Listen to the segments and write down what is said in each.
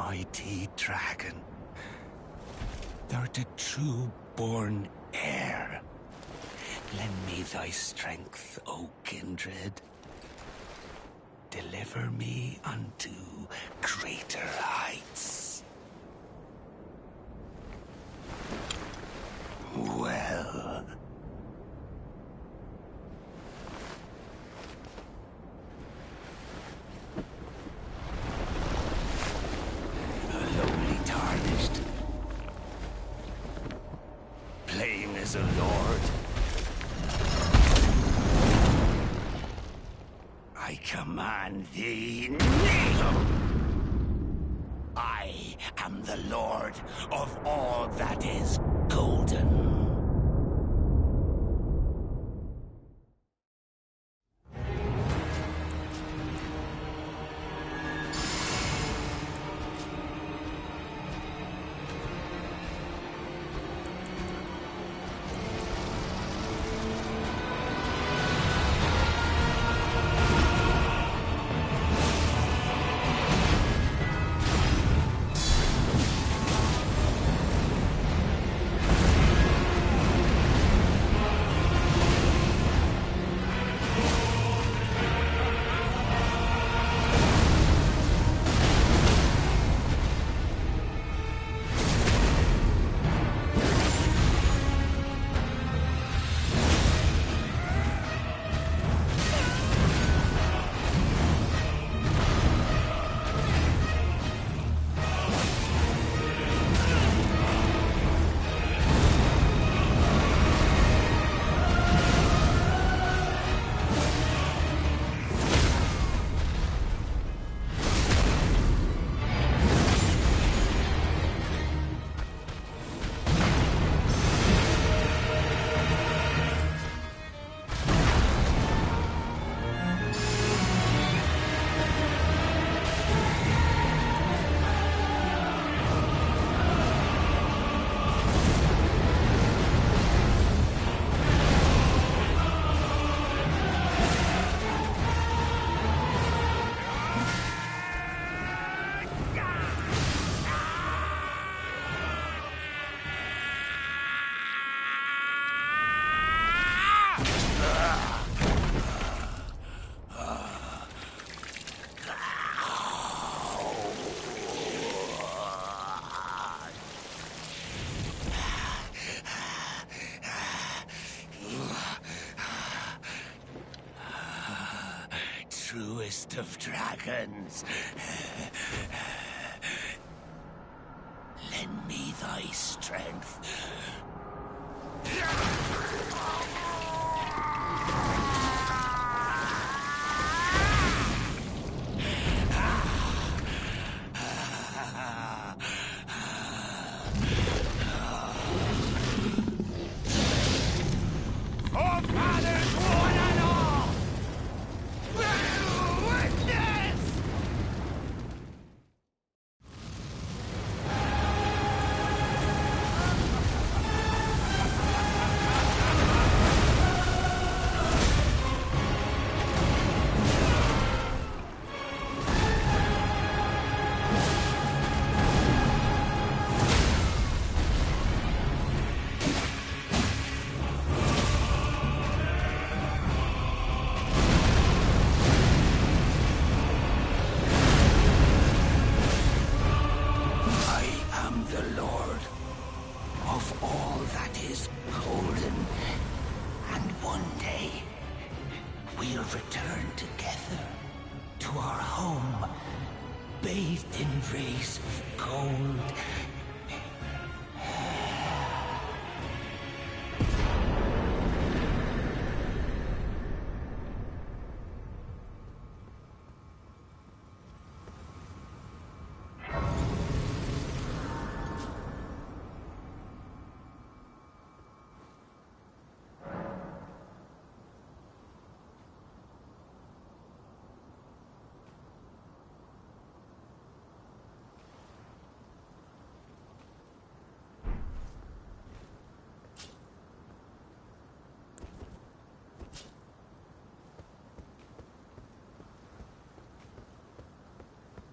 mighty dragon. Thou'rt a true-born heir. Lend me thy strength, O kindred. Deliver me unto greater heights. Well... lowly tarnished. Plain as a lord. I command thee, kneel! I am the lord of all that is golden. Truest of dragons. Lend me thy strength. Forefathers, one and all! Witness! The Lord of all that is golden, and one day we'll return together to our home, bathed in rays of gold.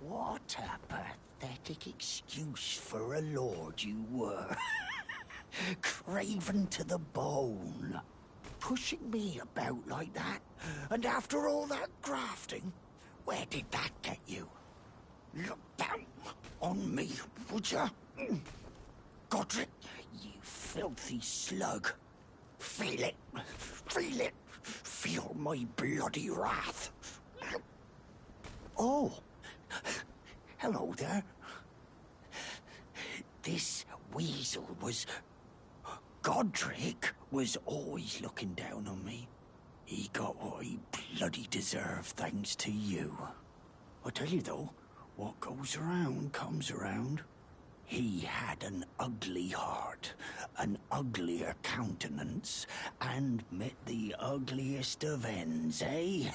What a pathetic pathetic excuse for a lord you were. Craven to the bone. Pushing me about like that. And after all that grafting, where did that get you? Look down on me, would ya? Godric, you filthy slug. Feel it. Feel it. Feel my bloody wrath. Oh. Hello there. This weasel was... Godric was always looking down on me. He got what he bloody deserved thanks to you. I tell you though, what goes around comes around. He had an ugly heart, an uglier countenance, and met the ugliest of ends, eh?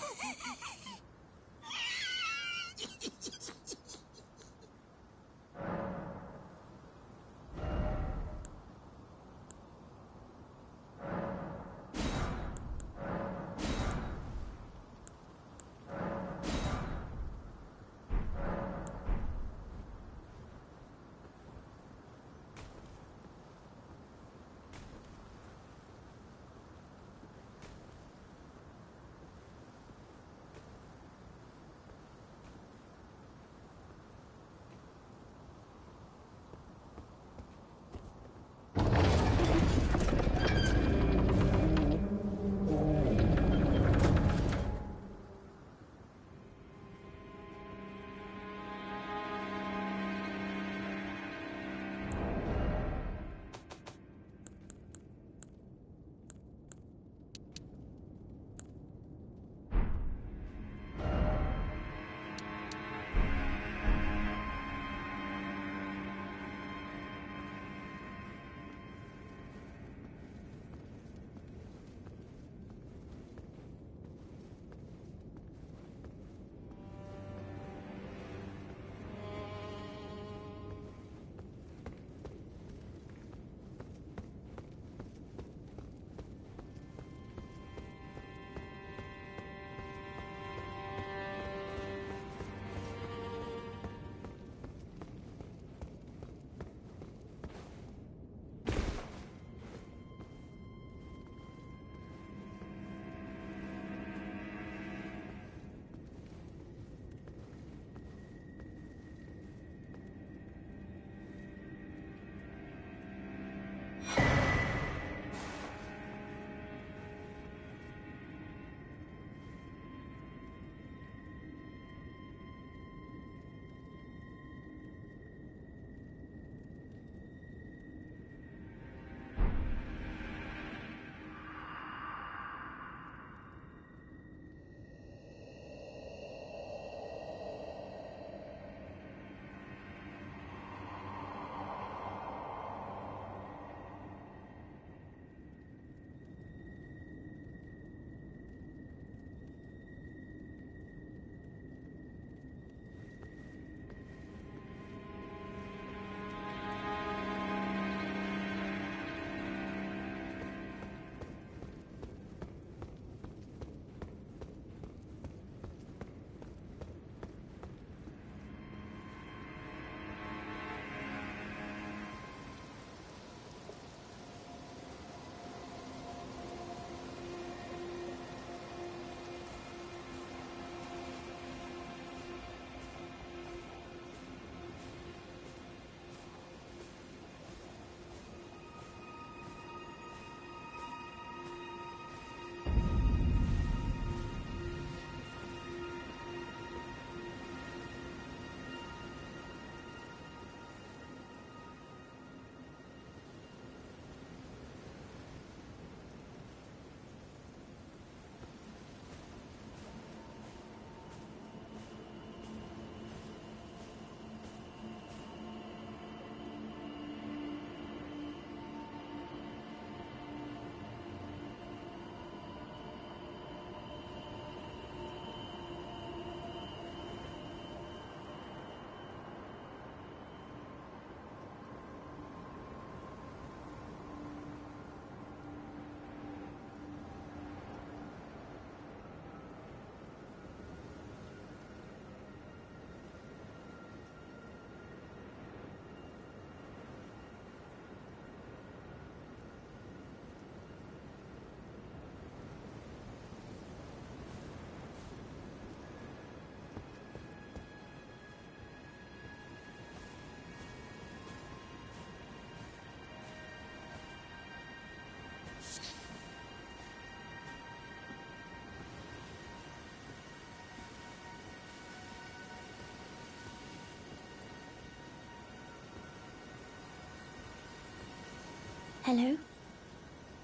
Hello?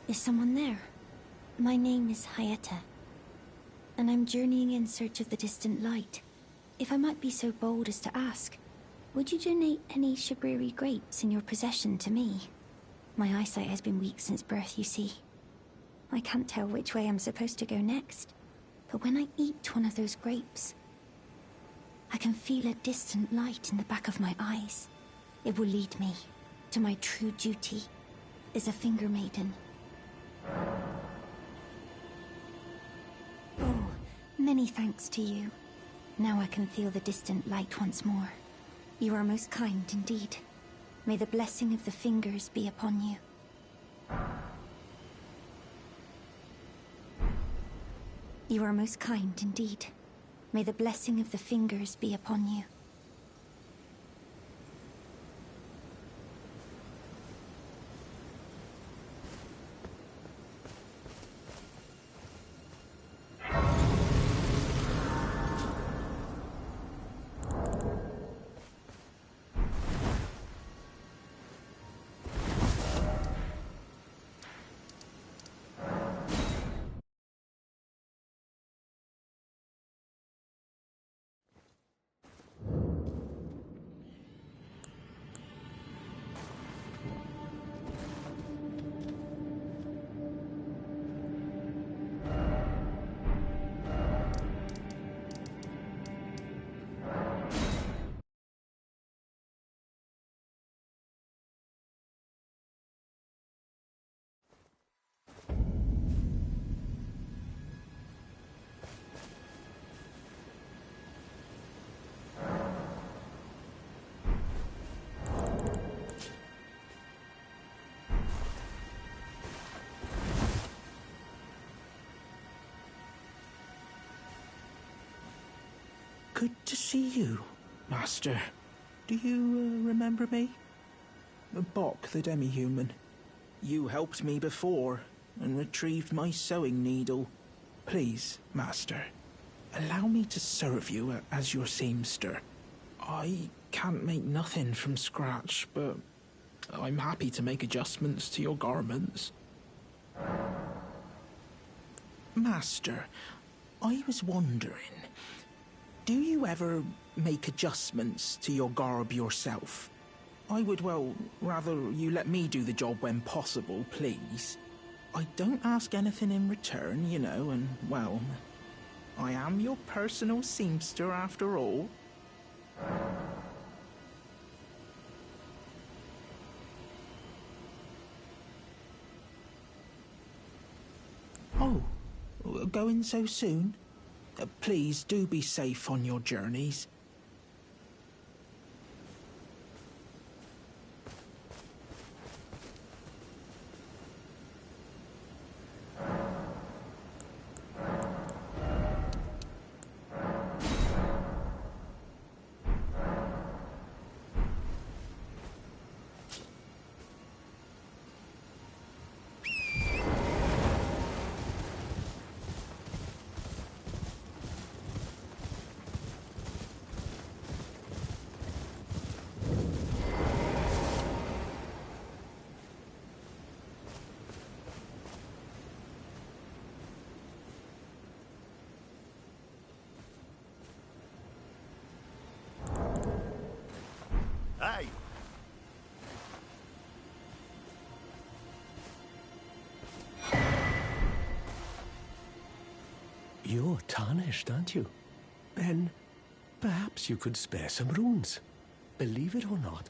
Is someone there? My name is Hayata, and I'm journeying in search of the distant light. If I might be so bold as to ask, would you donate any Shabriri grapes in your possession to me? My eyesight has been weak since birth, you see. I can't tell which way I'm supposed to go next, but when I eat one of those grapes, I can feel a distant light in the back of my eyes. It will lead me to my true duty as a finger maiden. Oh, many thanks to you. Now I can feel the distant light once more. You are most kind indeed. May the blessing of the fingers be upon you. You are most kind indeed. May the blessing of the fingers be upon you. Good to see you, Master. Do you remember me? Bok, the demi-human. You helped me before and retrieved my sewing needle. Please, Master, allow me to serve you as your seamster. I can't make nothing from scratch, but I'm happy to make adjustments to your garments. Master, I was wondering, do you ever make adjustments to your garb yourself? I would, well, rather you let me do the job when possible, please. I don't ask anything in return, you know, and, well, I am your personal seamster after all. Oh, going so soon? Please do be safe on your journeys. Hey! You're tarnished, aren't you? Then perhaps you could spare some runes. Believe it or not,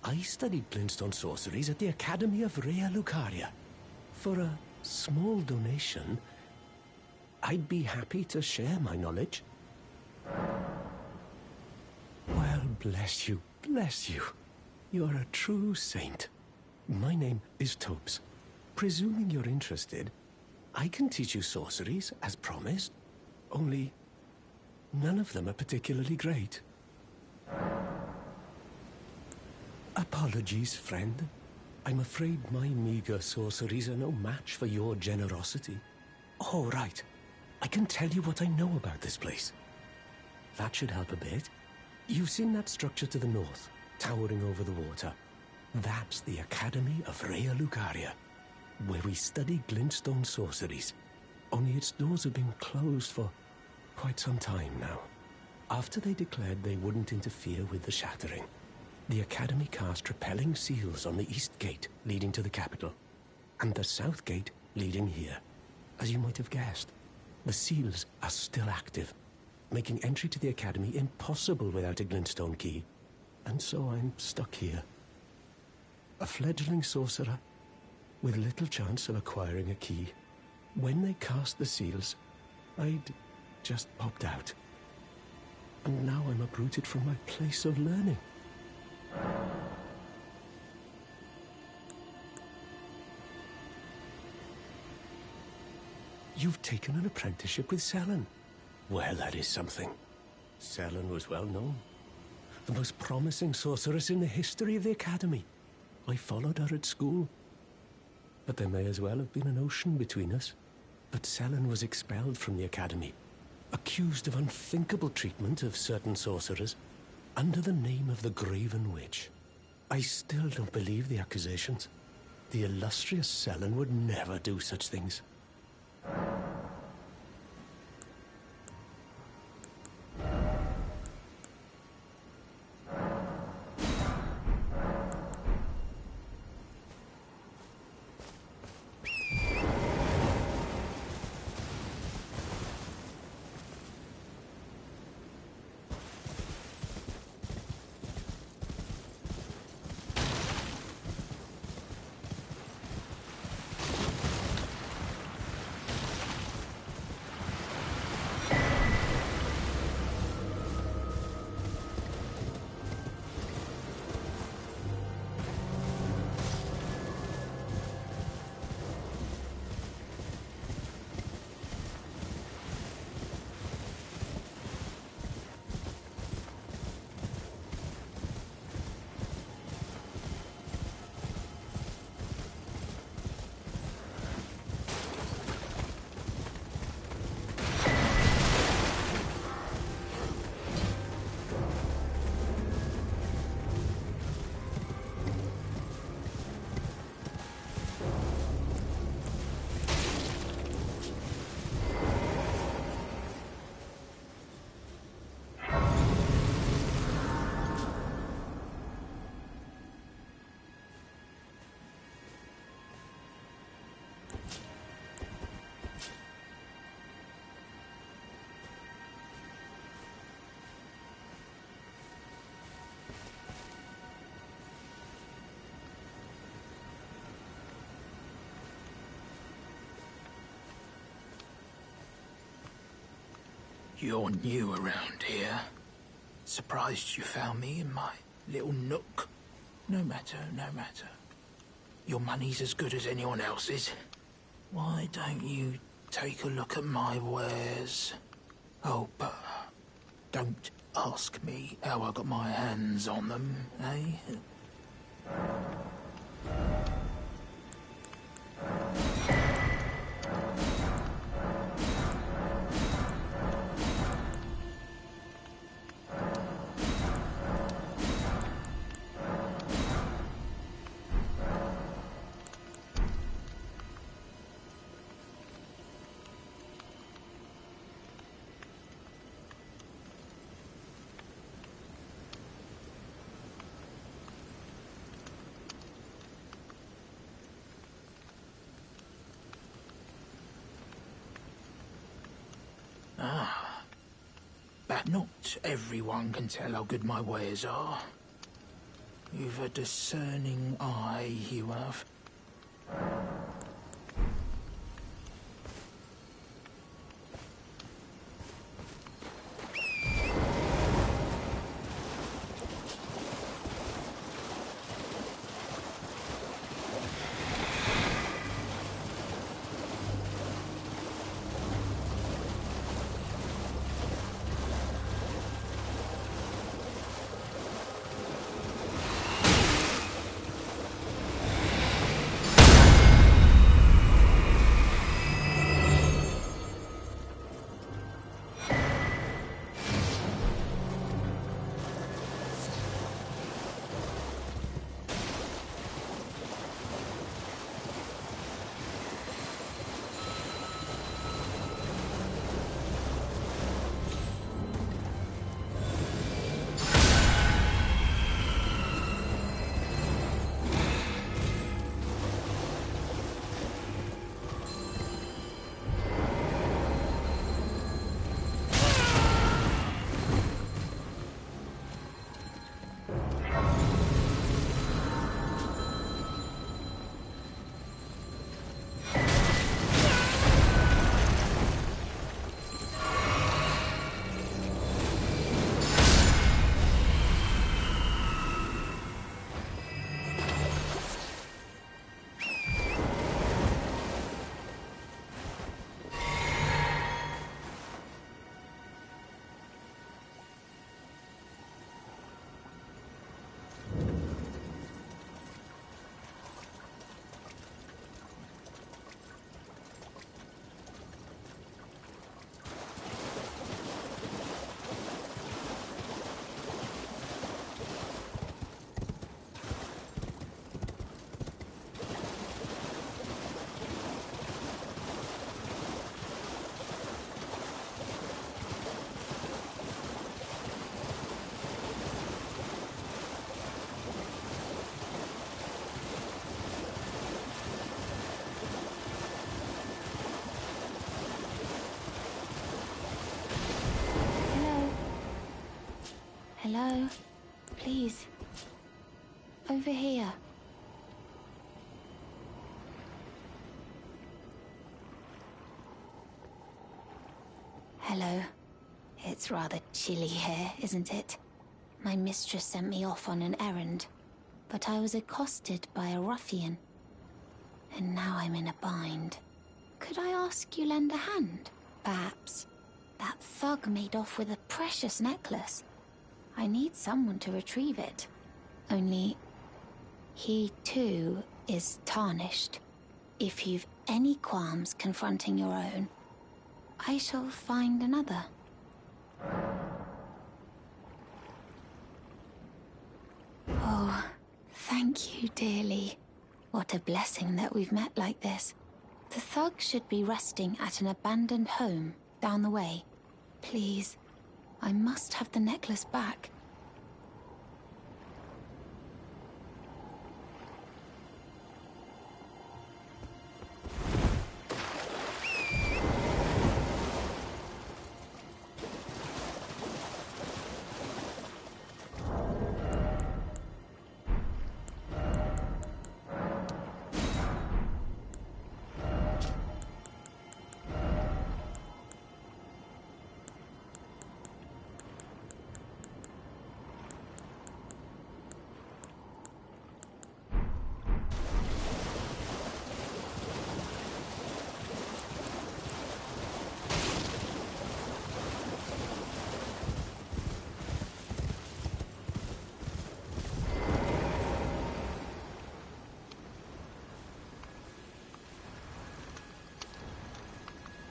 I studied Glintstone sorceries at the Academy of Rea Lucaria. For a small donation, I'd be happy to share my knowledge. Well, bless you, bless you. You're a true saint. My name is Tobes. Presuming you're interested, I can teach you sorceries, as promised. Only, none of them are particularly great. Apologies, friend. I'm afraid my meager sorceries are no match for your generosity. Oh, right. I can tell you what I know about this place. That should help a bit. You've seen that structure to the north, towering over the water. That's the Academy of Rea Lucaria, where we study glintstone sorceries. Only its doors have been closed for quite some time now. After they declared they wouldn't interfere with the shattering, the Academy cast repelling seals on the east gate leading to the capital, and the south gate leading here. As you might have guessed, the seals are still active, making entry to the Academy impossible without a glintstone key. And so I'm stuck here. A fledgling sorcerer with little chance of acquiring a key. When they cast the seals, I'd just popped out. And now I'm uprooted from my place of learning. You've taken an apprenticeship with Selen. Well, that is something. Selen was well known. The most promising sorceress in the history of the Academy. I followed her at school. But there may as well have been an ocean between us. But Selen was expelled from the Academy, accused of unthinkable treatment of certain sorcerers, under the name of the Graven Witch. I still don't believe the accusations. The illustrious Selen would never do such things. You're new around here. Surprised you found me in my little nook. No matter, no matter. Your money's as good as anyone else's. Why don't you take a look at my wares? Oh, but don't ask me how I got my hands on them, eh? But not everyone can tell how good my wares are. You've a discerning eye, you have. Hello? Please. Over here. Hello. It's rather chilly here, isn't it? My mistress sent me off on an errand, but I was accosted by a ruffian. And now I'm in a bind. Could I ask you lend a hand? Perhaps. That thug made off with a precious necklace. I need someone to retrieve it. Only, he too is tarnished. If you've any qualms confronting your own, I shall find another. Oh, thank you dearly. What a blessing that we've met like this. The thug should be resting at an abandoned home down the way. Please, I must have the necklace back.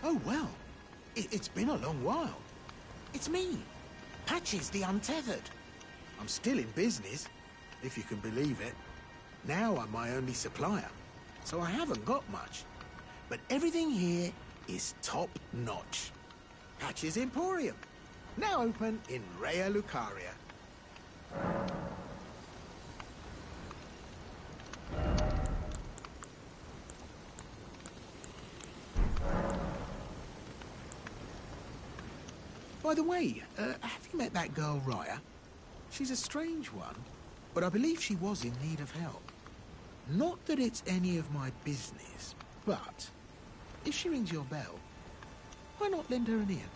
Oh, well. It's been a long while. It's me, Patches the Untethered. I'm still in business, if you can believe it. Now I'm my only supplier, so I haven't got much. But everything here is top-notch. Patches Emporium, now open in Rea Lucaria. By the way, have you met that girl, Raya? She's a strange one, but I believe she was in need of help. Not that it's any of my business, but if she rings your bell, why not lend her an ear?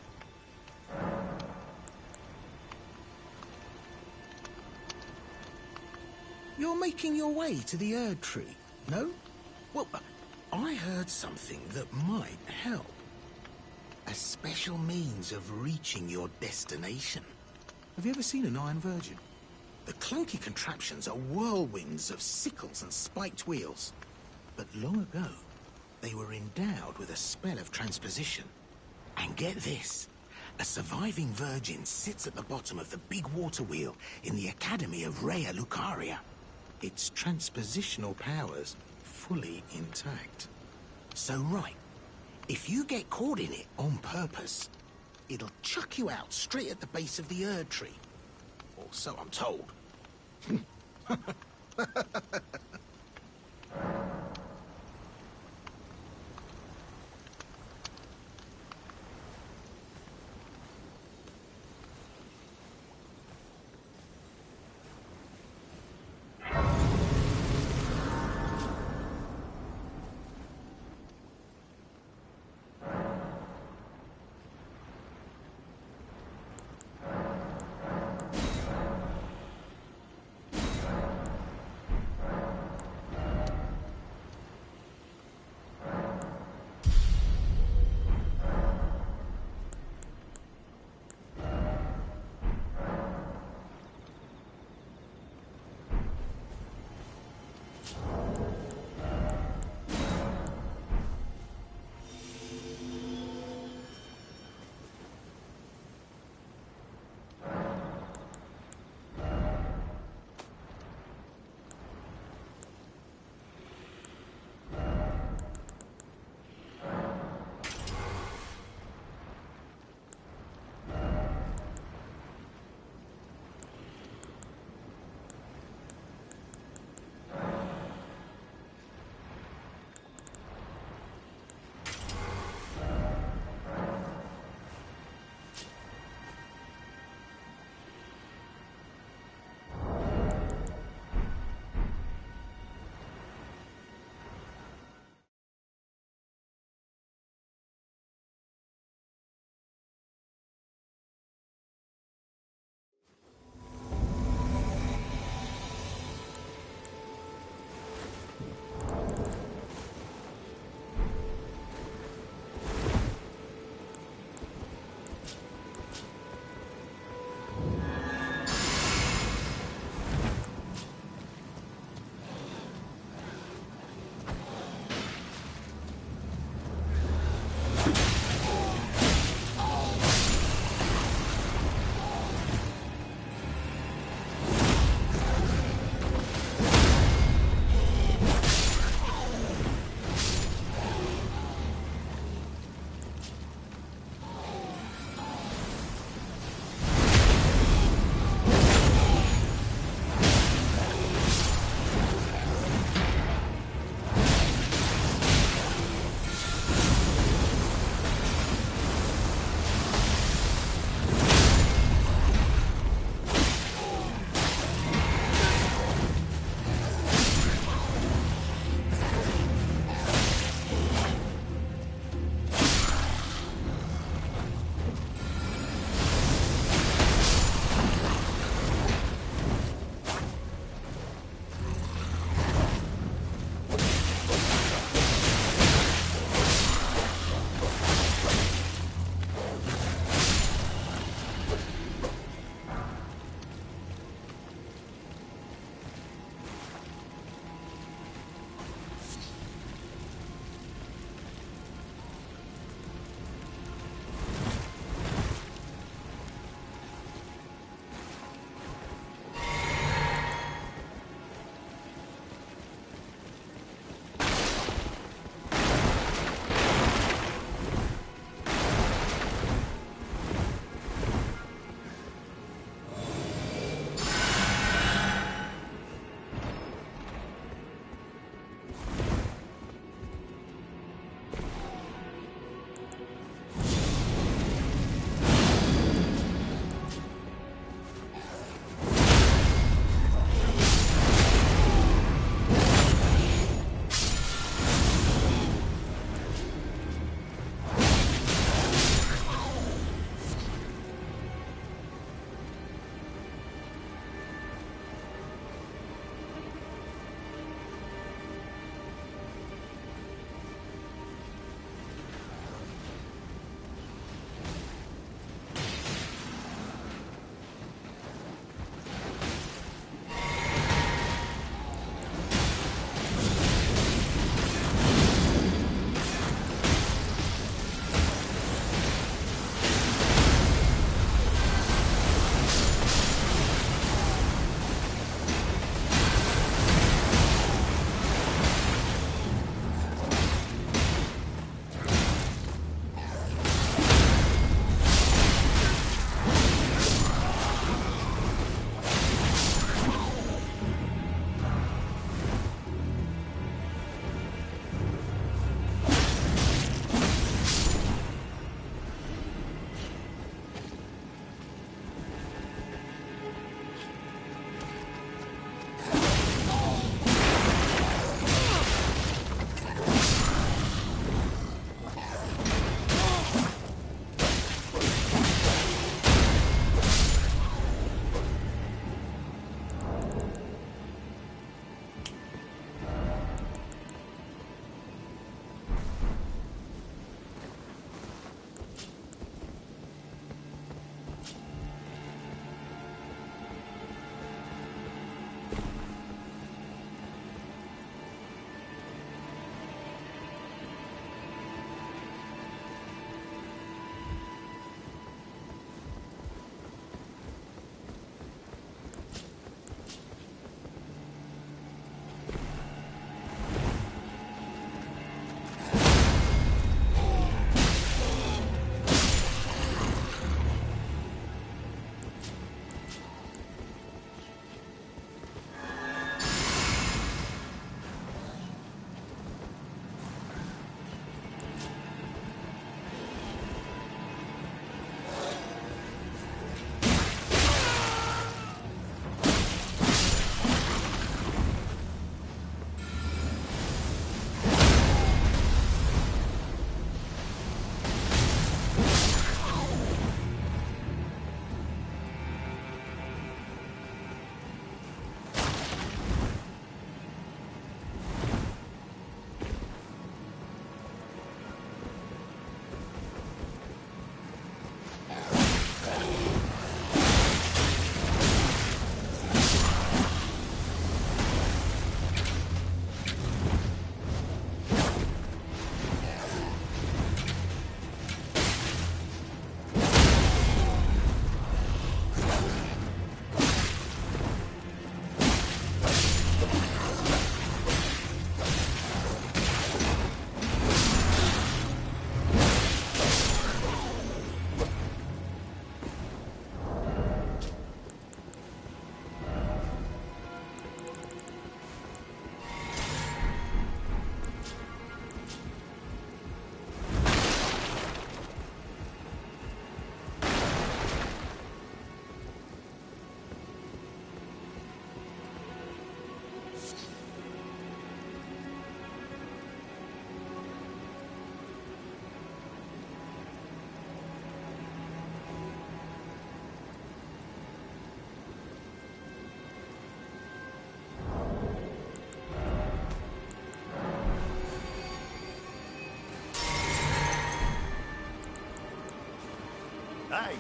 You're making your way to the Erd Tree, no? Well, I heard something that might help. A special means of reaching your destination. Have you ever seen an Iron Virgin? The clunky contraptions are whirlwinds of sickles and spiked wheels. But long ago, they were endowed with a spell of transposition. And get this, a surviving virgin sits at the bottom of the big water wheel in the Academy of Rea Lucaria. Its transpositional powers fully intact. So right, if you get caught in it on purpose, it'll chuck you out straight at the base of the Erd Tree. Or so I'm told. Hey!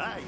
Hey!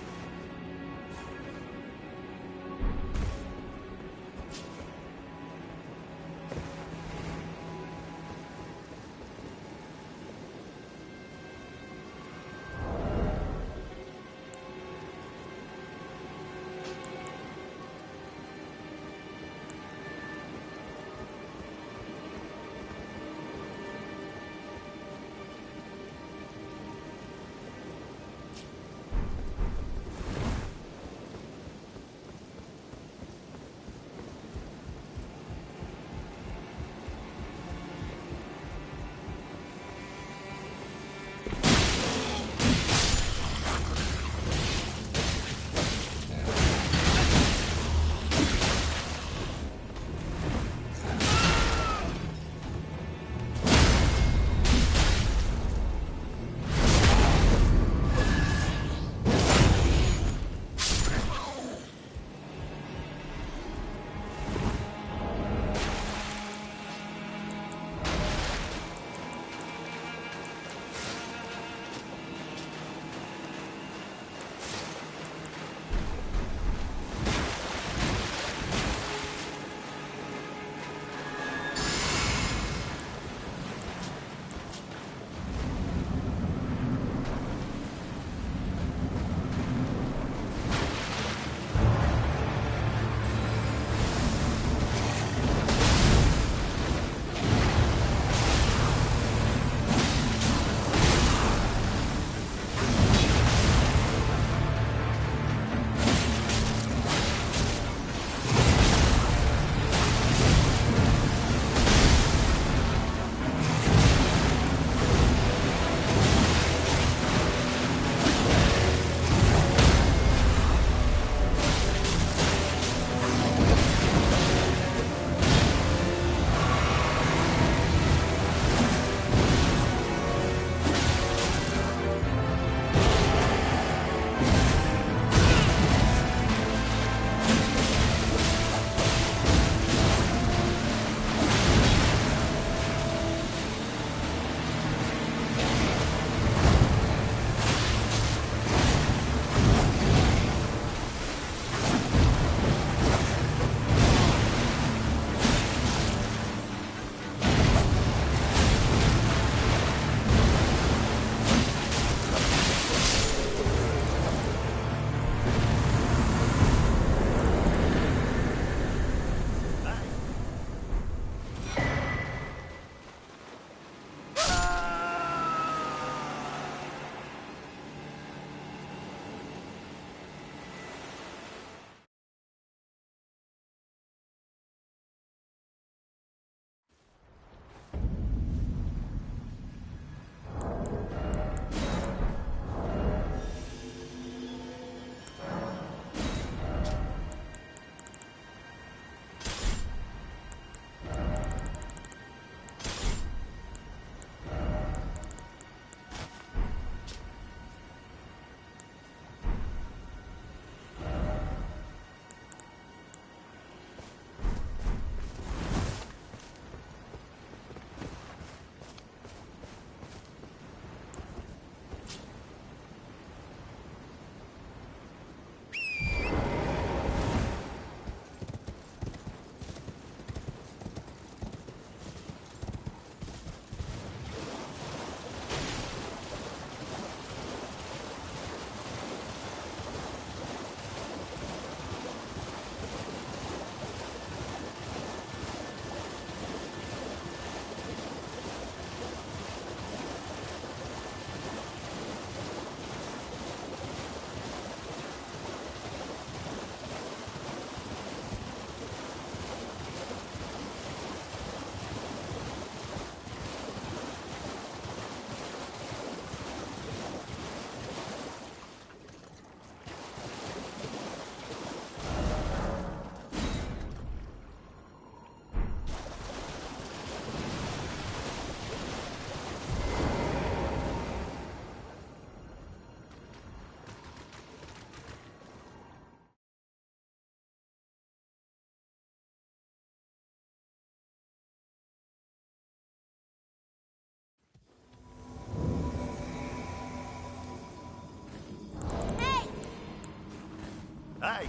Hey!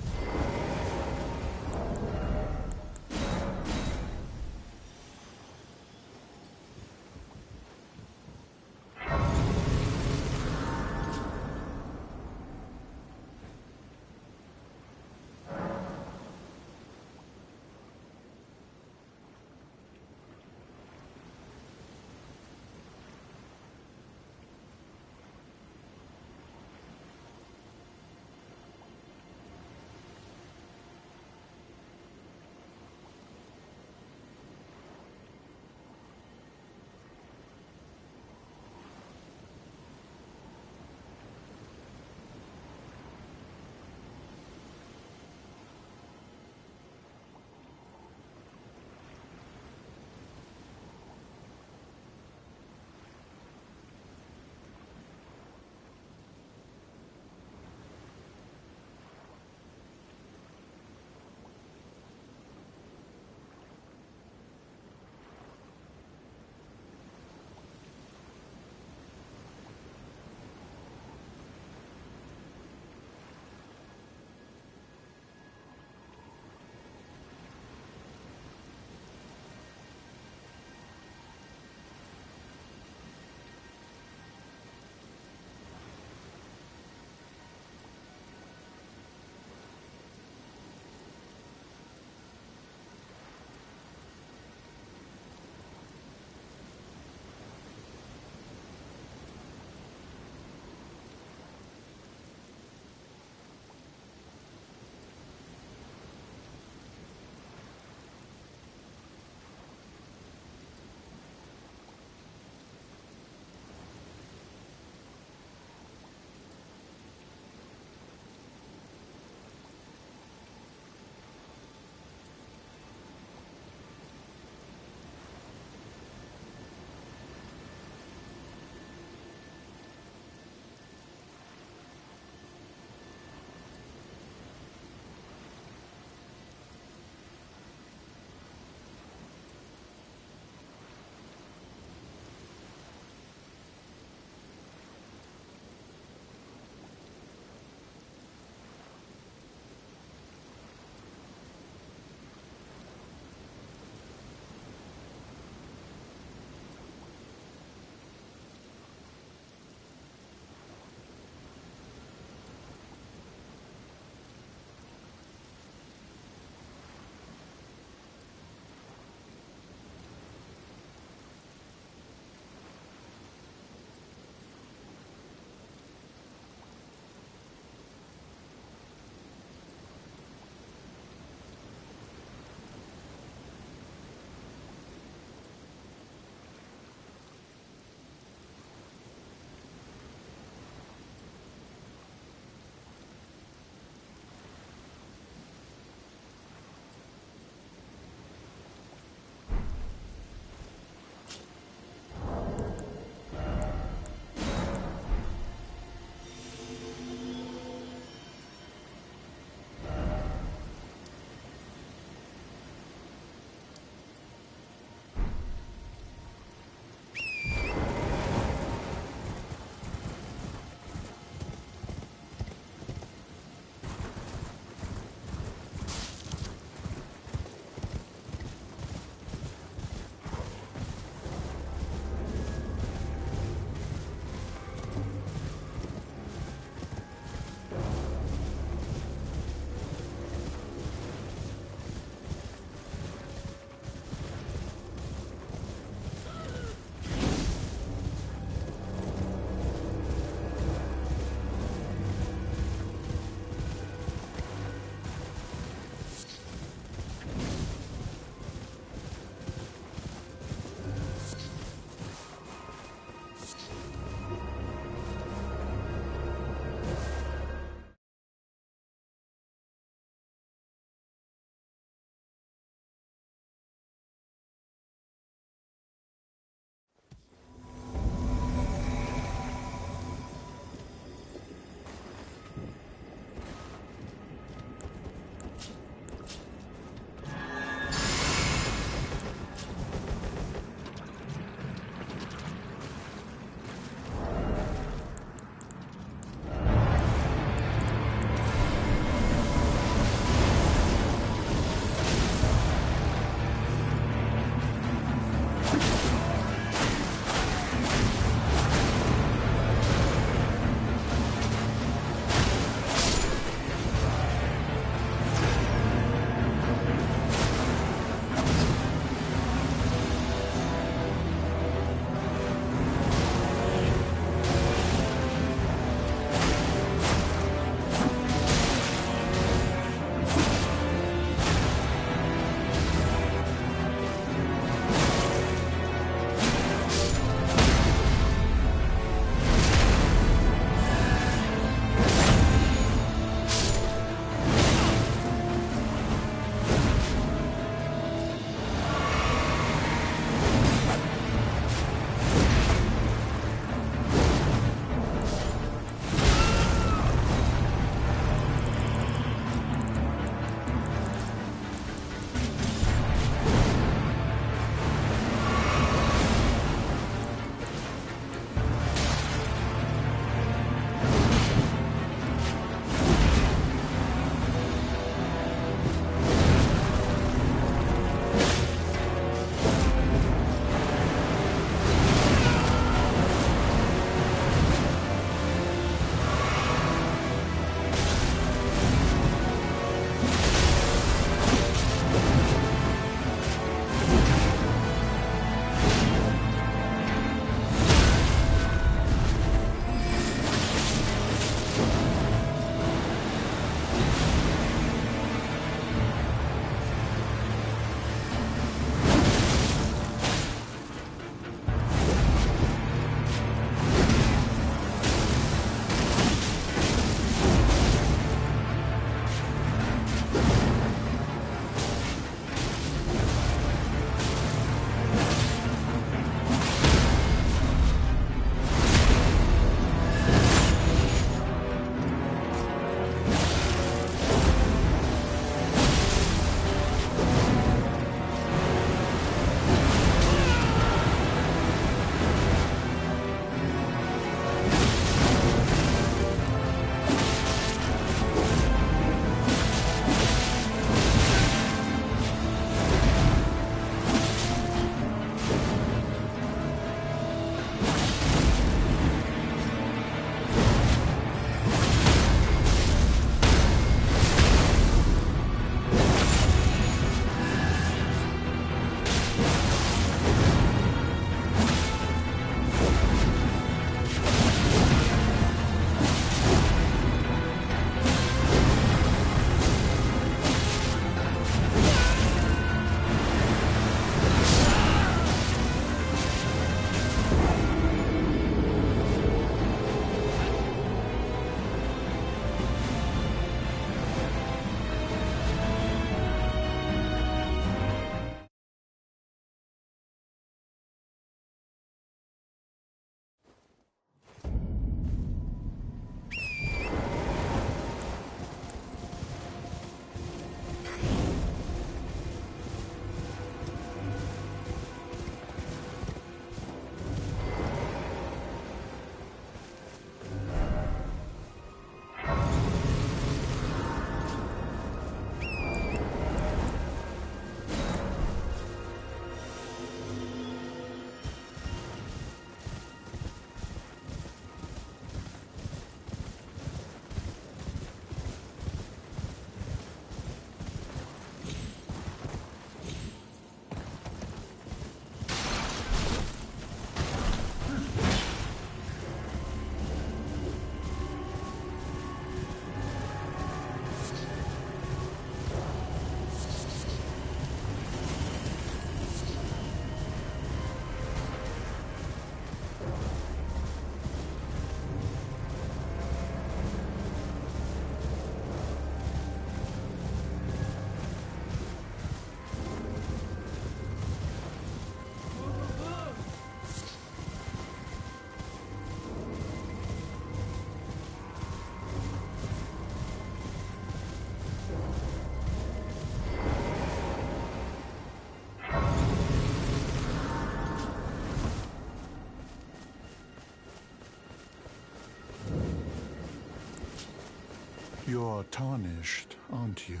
You're tarnished, aren't you?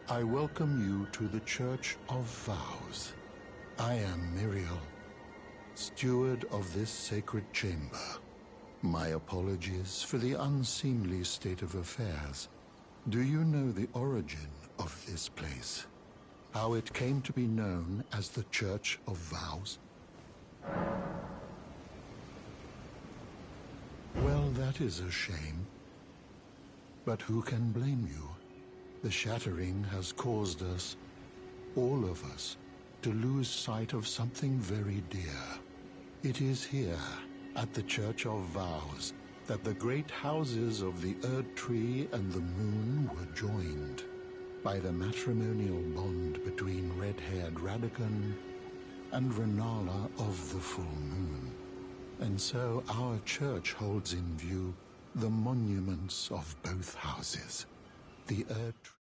I welcome you to the Church of Vows. I am Miriel, steward of this sacred chamber. My apologies for the unseemly state of affairs. Do you know the origin of this place? How it came to be known as the Church of Vows? Well, that is a shame. But who can blame you? The shattering has caused us, all of us, to lose sight of something very dear. It is here, at the Church of Vows, that the great houses of the Erd Tree and the Moon were joined by the matrimonial bond between red-haired Radagon and Renala of the Full Moon. And so our church holds in view the monuments of both houses. The Erd Tree.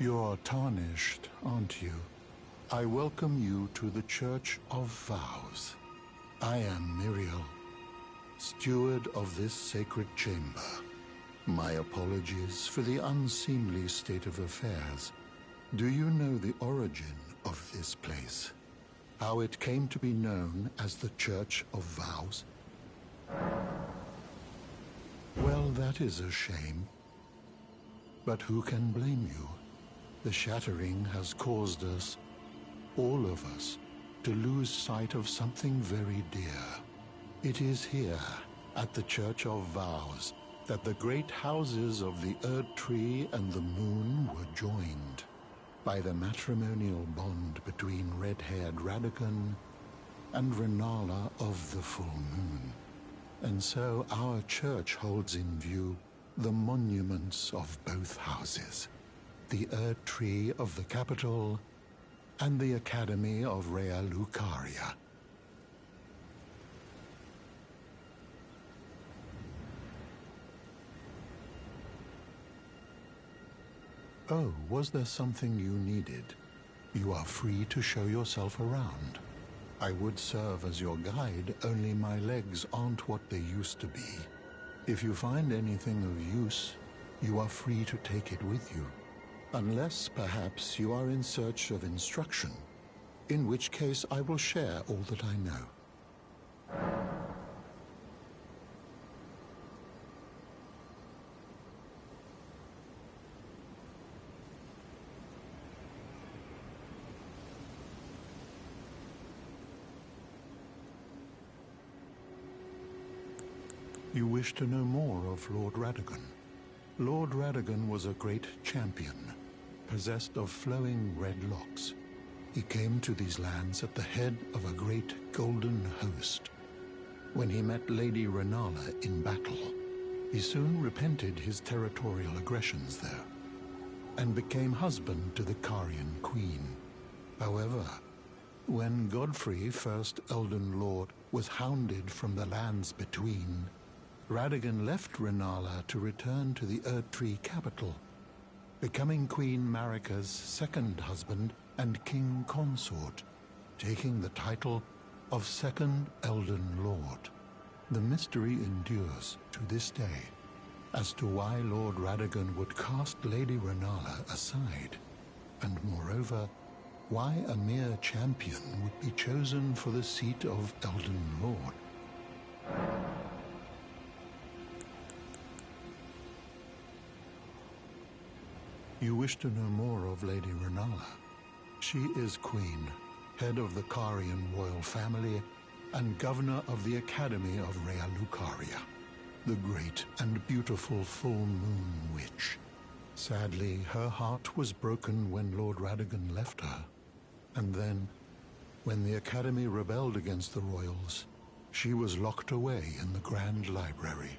You're tarnished, aren't you? I welcome you to the Church of Vows. I am Miriel, steward of this sacred chamber. My apologies for the unseemly state of affairs. Do you know the origin of this place? How it came to be known as the Church of Vows? Well, that is a shame. But who can blame you? The shattering has caused us, all of us, to lose sight of something very dear. It is here, at the Church of Vows, that the great houses of the Erd Tree and the Moon were joined by the matrimonial bond between red-haired Radagon and Renala of the Full Moon. And so our church holds in view the monuments of both houses. The Erd Tree of the capital, and the Academy of Rea Lucaria. Oh, was there something you needed? You are free to show yourself around. I would serve as your guide, only my legs aren't what they used to be. If you find anything of use, you are free to take it with you. Unless, perhaps, you are in search of instruction, in which case I will share all that I know. You wish to know more of Lord Radagon? Lord Radagon was a great champion, possessed of flowing red locks. He came to these lands at the head of a great golden host. When he met Lady Renala in battle, he soon repented his territorial aggressions there, and became husband to the Carian queen. However, when Godfrey, first Elden Lord, was hounded from the lands between, Radagon left Renala to return to the Erd Tree capital, becoming Queen Marika's second husband and king consort, taking the title of Second Elden Lord. The mystery endures to this day as to why Lord Radagon would cast Lady Renala aside, and moreover, why a mere champion would be chosen for the seat of Elden Lord. You wish to know more of Lady Renala? She is Queen, head of the Carian royal family, and governor of the Academy of Rea Lucaria, the great and beautiful full moon witch. Sadly, her heart was broken when Lord Radagon left her. And then, when the Academy rebelled against the royals, she was locked away in the Grand Library.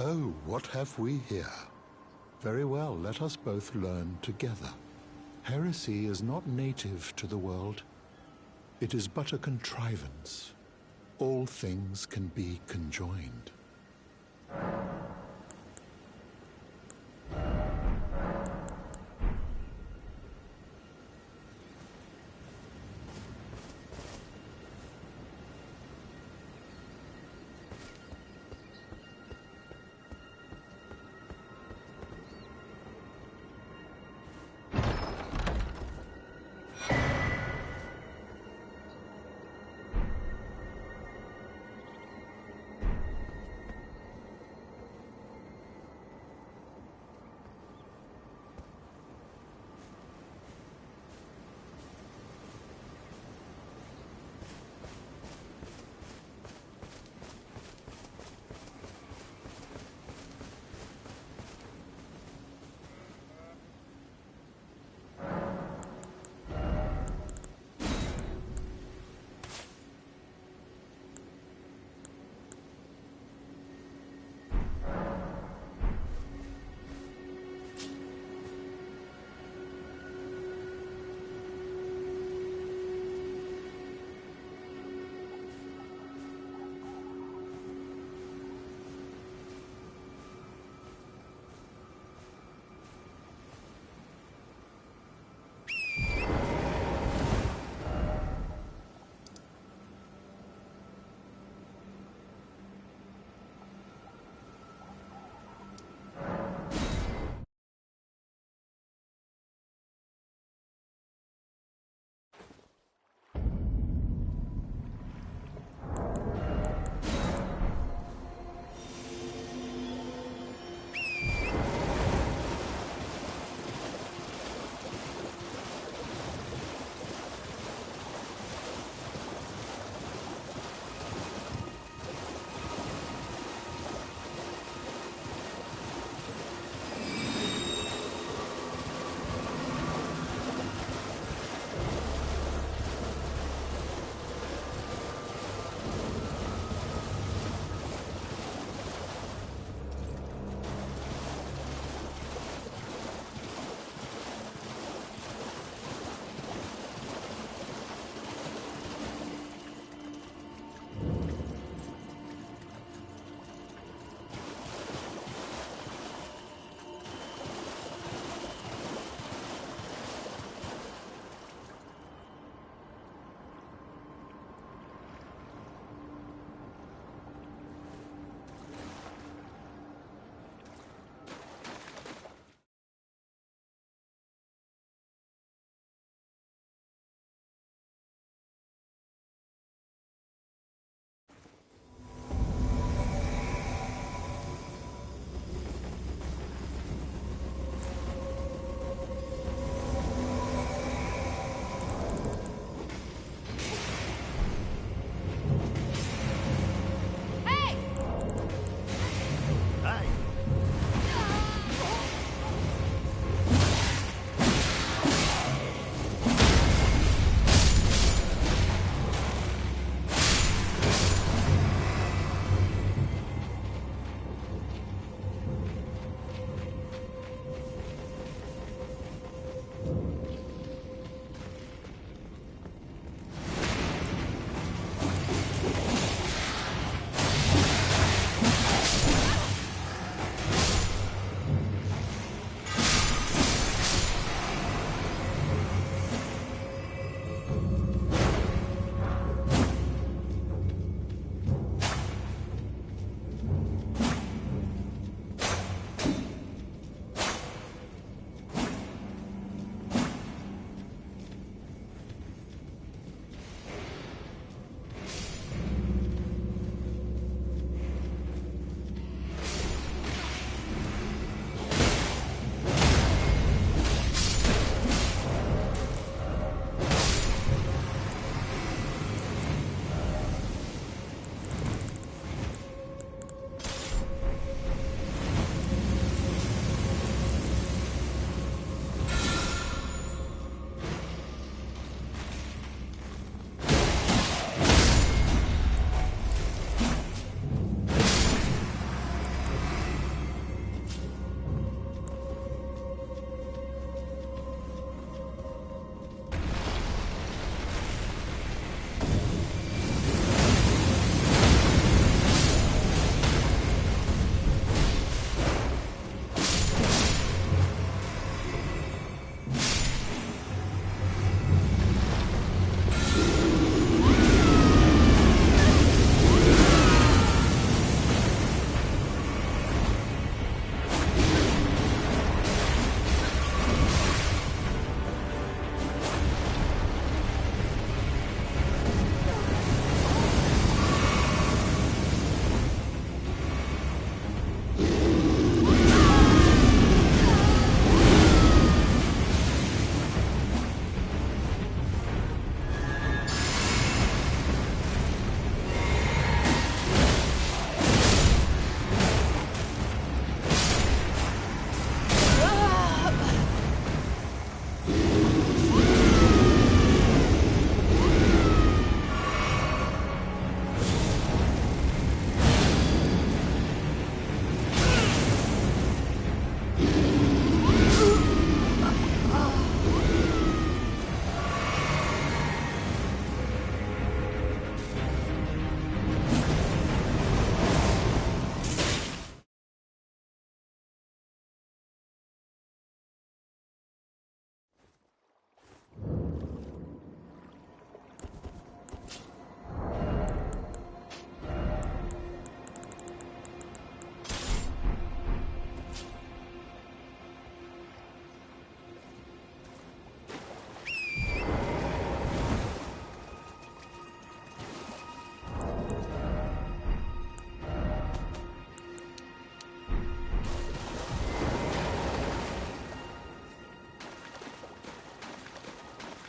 Oh, what have we here? Very well, let us both learn together. Heresy is not native to the world. It is but a contrivance. All things can be conjoined.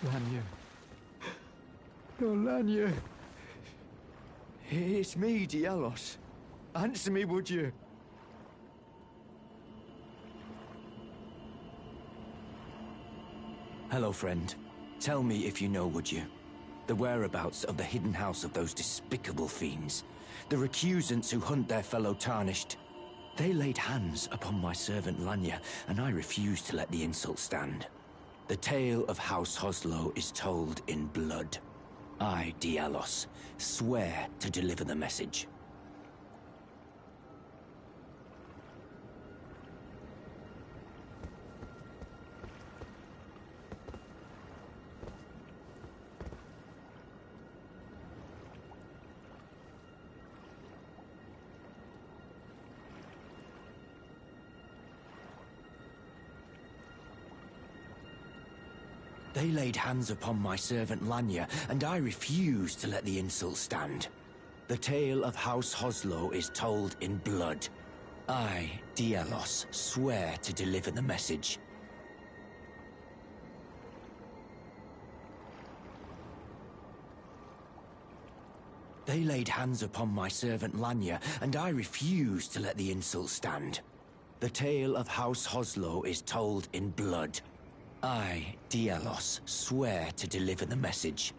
Lanya. Oh, Lanya. It's me, Dialos. Answer me, would you? Hello, friend. Tell me if you know, would you? The whereabouts of the hidden house of those despicable fiends. The recusants who hunt their fellow tarnished. They laid hands upon my servant Lanya, and I refused to let the insult stand. The tale of House Hoslo is told in blood. I, Dialos, swear to deliver the message. They laid hands upon my servant Lanya, and I refused to let the insult stand. The tale of House Hoslo is told in blood. I, Dialos, swear to deliver the message. They laid hands upon my servant Lanya, and I refused to let the insult stand. The tale of House Hoslo is told in blood. I, Dialos, swear to deliver the message.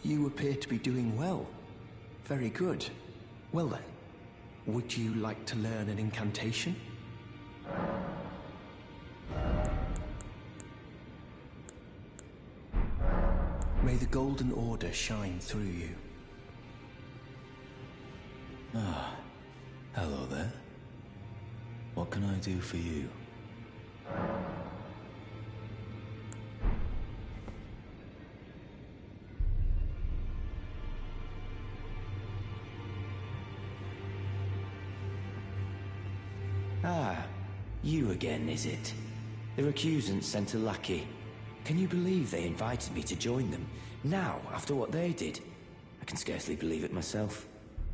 You appear to be doing well. Very good. Well then, would you like to learn an incantation? May the Golden Order shine through you. Ah, hello there. What can I do for you? Ah, you again, is it? The recusants sent a lackey. Can you believe they invited me to join them? Now, after what they did? I can scarcely believe it myself.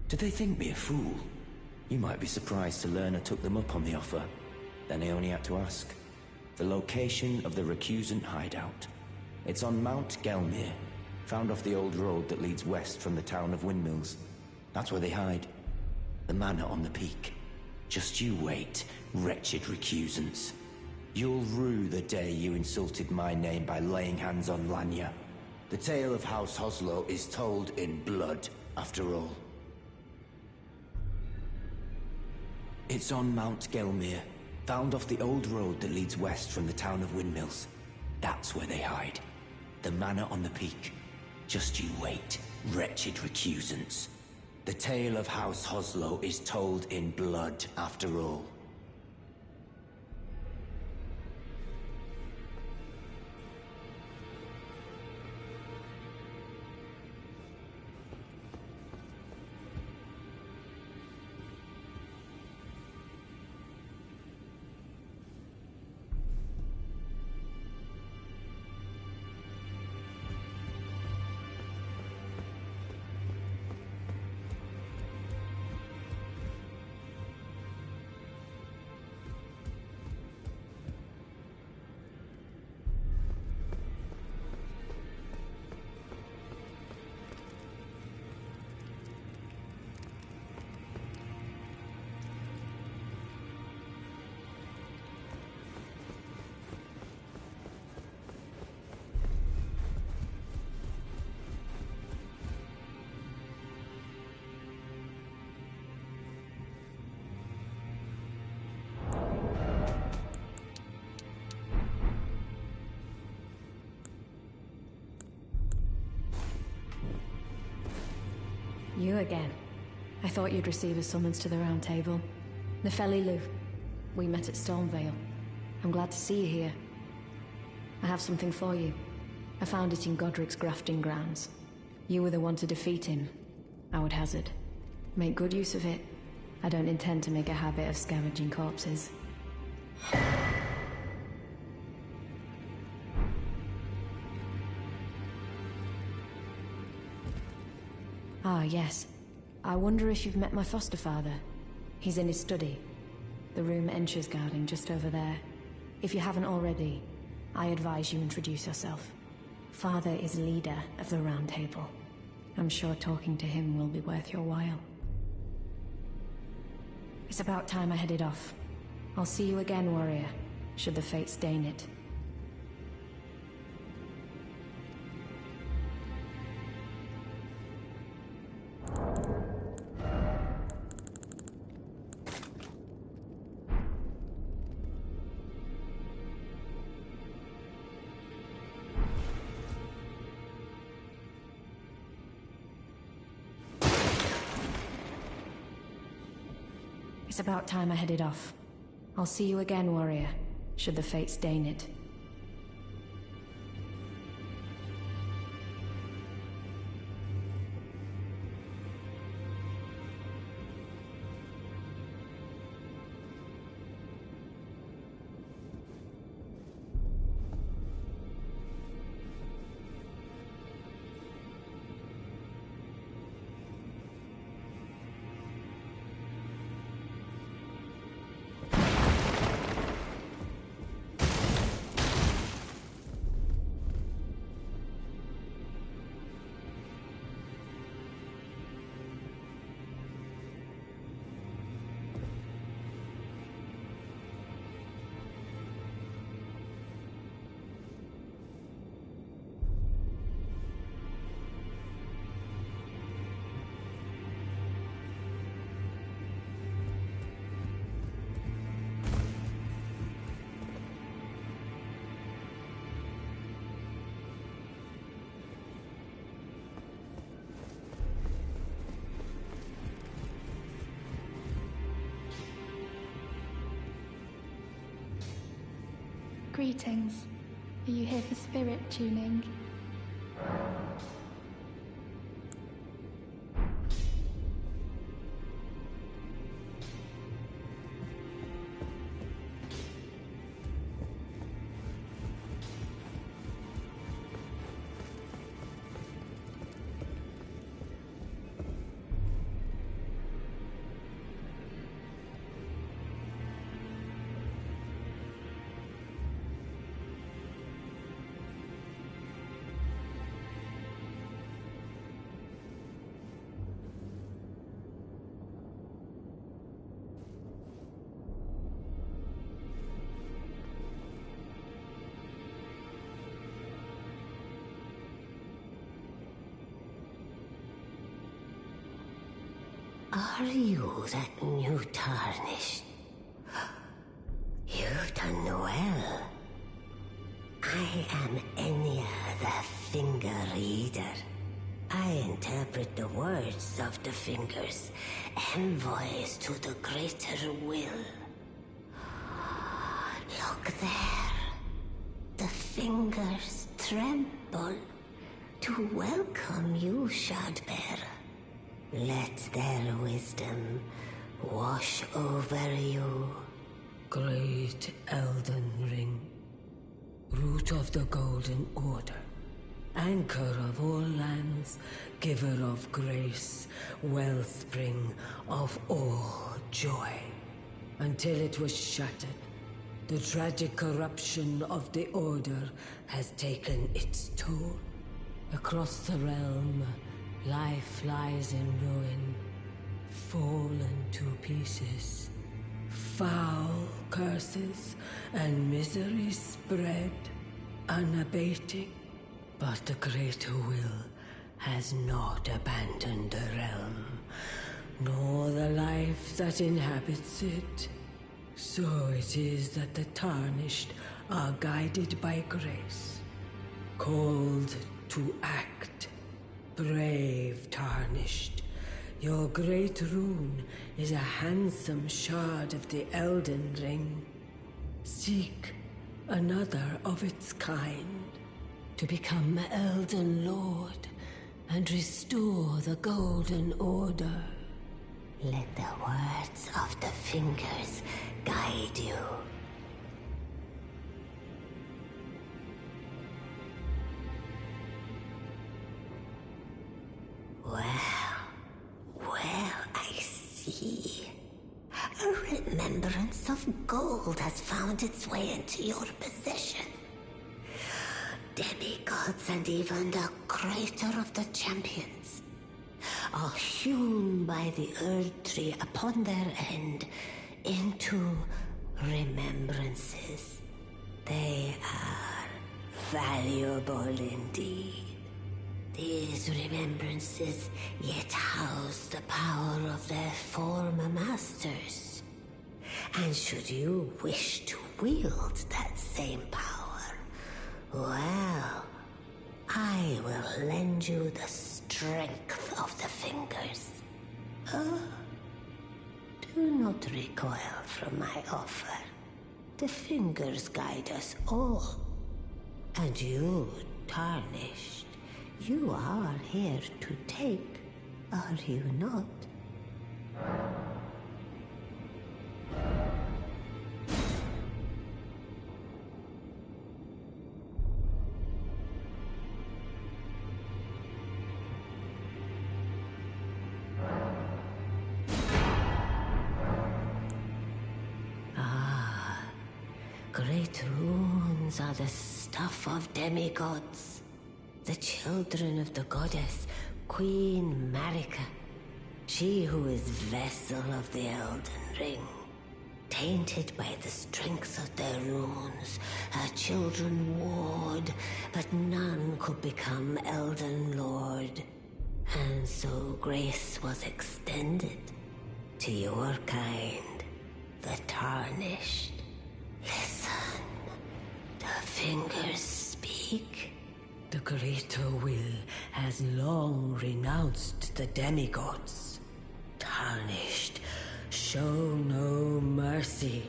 Did they think me a fool? You might be surprised to learn I took them up on the offer. Then I only had to ask. The location of the recusant hideout. It's on Mount Gelmir, found off the old road that leads west from the town of Windmills. That's where they hide. The manor on the peak. Just you wait, wretched recusants. You'll rue the day you insulted my name by laying hands on Lanya. The tale of House Hoslow is told in blood, after all. It's on Mount Gelmir, found off the old road that leads west from the town of Windmills. That's where they hide. The manor on the peak. Just you wait, wretched recusants. The tale of House Hoslow is told in blood, after all. You again. I thought you'd receive a summons to the Round Table. Nefeli Lu. We met at Stormvale. I'm glad to see you here. I have something for you. I found it in Godric's grafting grounds. You were the one to defeat him. I would hazard. Make good use of it. I don't intend to make a habit of scavenging corpses. Ah, yes. I wonder if you've met my foster father. He's in his study. The room Ensha's guarding just over there. If you haven't already, I advise you introduce yourself. Father is leader of the Round Table. I'm sure talking to him will be worth your while. It's about time I headed off. I'll see you again, warrior, should the fates deign it. It's about time I headed off. I'll see you again, warrior, should the fates deign it. Greetings. Are you here for spirit tuning? Are you that new Tarnished? You've done well. I am Enya the Finger Reader. I interpret the words of the fingers, envoys to the greater will. Look there. The fingers tremble to welcome you, Shardbearer. Let their wisdom wash over you. Great Elden Ring, root of the Golden Order, anchor of all lands, giver of grace, wellspring of all joy. Until it was shattered, the tragic corruption of the Order has taken its toll. Across the realm, life lies in ruin, fallen to pieces. Foul curses and misery spread, unabating. But the greater will has not abandoned the realm, nor the life that inhabits it. So it is that the Tarnished are guided by grace, called to act. Brave Tarnished, your great rune is a handsome shard of the Elden Ring. Seek another of its kind to become Elden Lord and restore the Golden Order. Let the words of the fingers guide you. Well, I see. A remembrance of gold has found its way into your possession. Demigods and even the creator of the champions are hewn by the Earth Tree upon their end into remembrances. They are valuable indeed. These remembrances yet house the power of their former masters. And should you wish to wield that same power, well, I will lend you the strength of the fingers. Do not recoil from my offer. The fingers guide us all. And you, Tarnished, you are here to take, are you not? Great runes are the stuff of demigods, the children of the goddess, Queen Marika, she who is vessel of the Elden Ring. Tainted by the strength of their runes, her children warred, but none could become Elden Lord. And so grace was extended to your kind, the Tarnished. Listen, the fingers speak. The greater will has long renounced the demigods. Tarnished, show no mercy.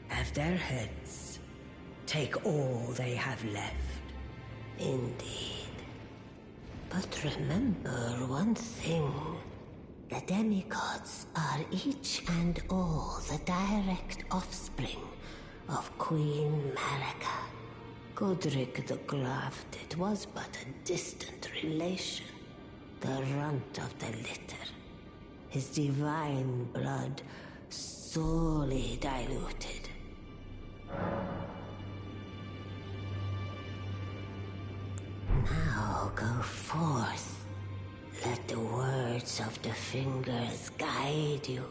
Have their heads, take all they have left. Indeed. But remember one thing. The demigods are each and all the direct offspring of Queen Marika. Godric the Grafted was but a distant relation, the runt of the litter. His divine blood sorely diluted. Now go forth. Let the words of the fingers guide you.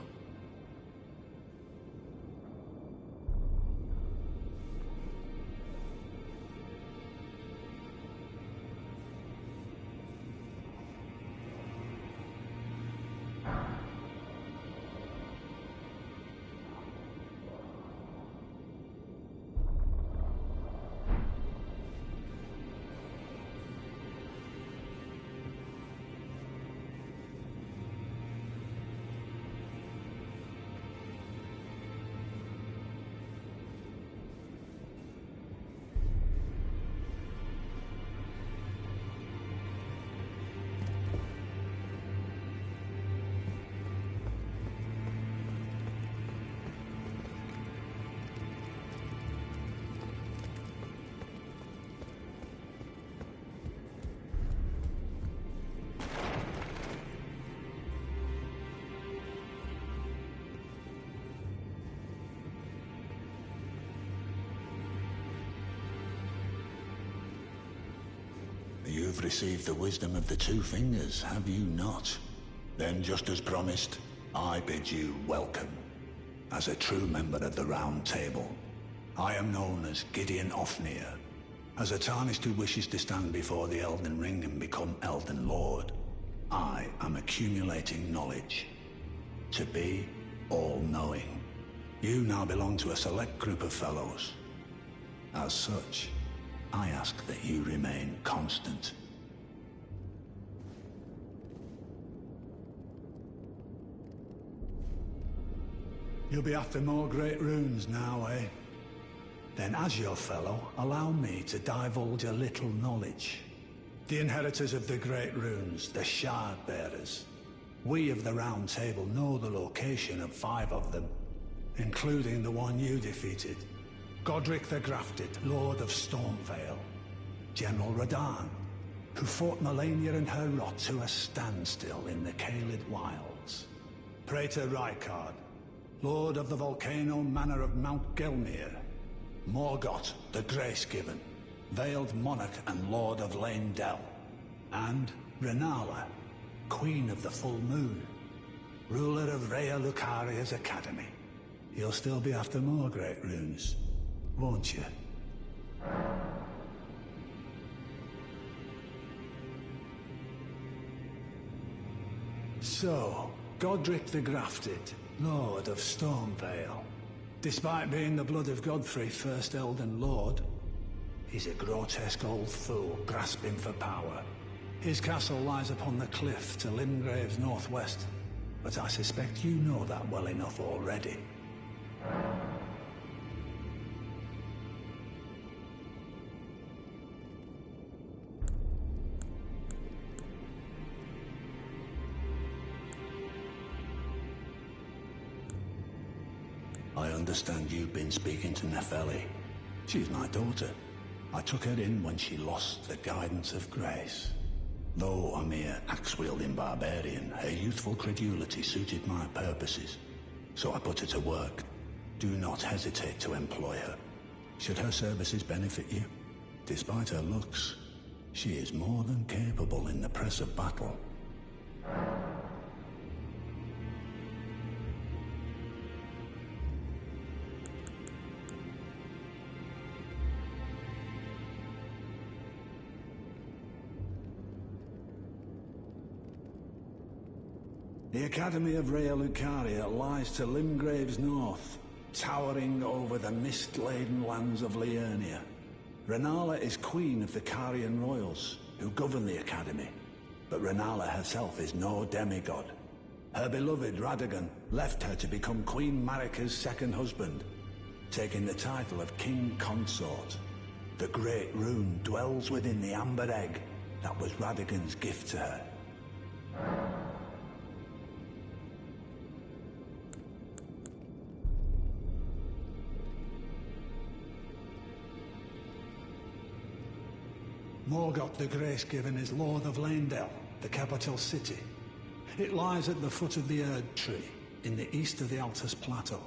You've received the wisdom of the two fingers, have you not? Then, just as promised, I bid you welcome. As a true member of the Round Table, I am known as Gideon Ofnir. As a Tarnished who wishes to stand before the Elden Ring and become Elden Lord, I am accumulating knowledge. To be all-knowing. You now belong to a select group of fellows. As such, I ask that you remain constant. You'll be after more great runes now, eh? Then as your fellow, allow me to divulge a little knowledge. The inheritors of the great runes, the Shard Bearers. We of the Round Table know the location of 5 of them, including the one you defeated. Godric the Grafted, Lord of Stormvale. General Radahn, who fought Melania and her rot to a standstill in the Caelid Wilds. Praetor Rykard, Lord of the Volcano Manor of Mount Gelmir. Morgoth the Grace-Given, Veiled Monarch and Lord of Leyndell. And Renala, Queen of the Full Moon, ruler of Rhea Lucaria's Academy. You'll still be after more great runes, won't you? So, Godric the Grafted, Lord of Stormvale. Despite being the blood of Godfrey, first Elden Lord, he's a grotesque old fool grasping for power. His castle lies upon the cliff to Limgrave's northwest, but I suspect you know that well enough already. I understand you've been speaking to Nepheli. She's my daughter. I took her in when she lost the guidance of grace. Though a mere axe-wielding barbarian, her youthful credulity suited my purposes. So I put her to work. Do not hesitate to employ her. Should her services benefit you, despite her looks, she is more than capable in the press of battle. The Academy of Rhea Lucaria lies to Limgrave's north, towering over the mist-laden lands of Liurnia. Renala is queen of the Carian royals, who govern the Academy. But Renala herself is no demigod. Her beloved Radagon left her to become Queen Marika's second husband. taking the title of King Consort. The Great Rune dwells within the amber egg that was Radigan's gift to her. Morgoth the Grace-Given is Lord of Leyndell, the capital city. It lies at the foot of the Erd Tree, in the east of the Altus Plateau.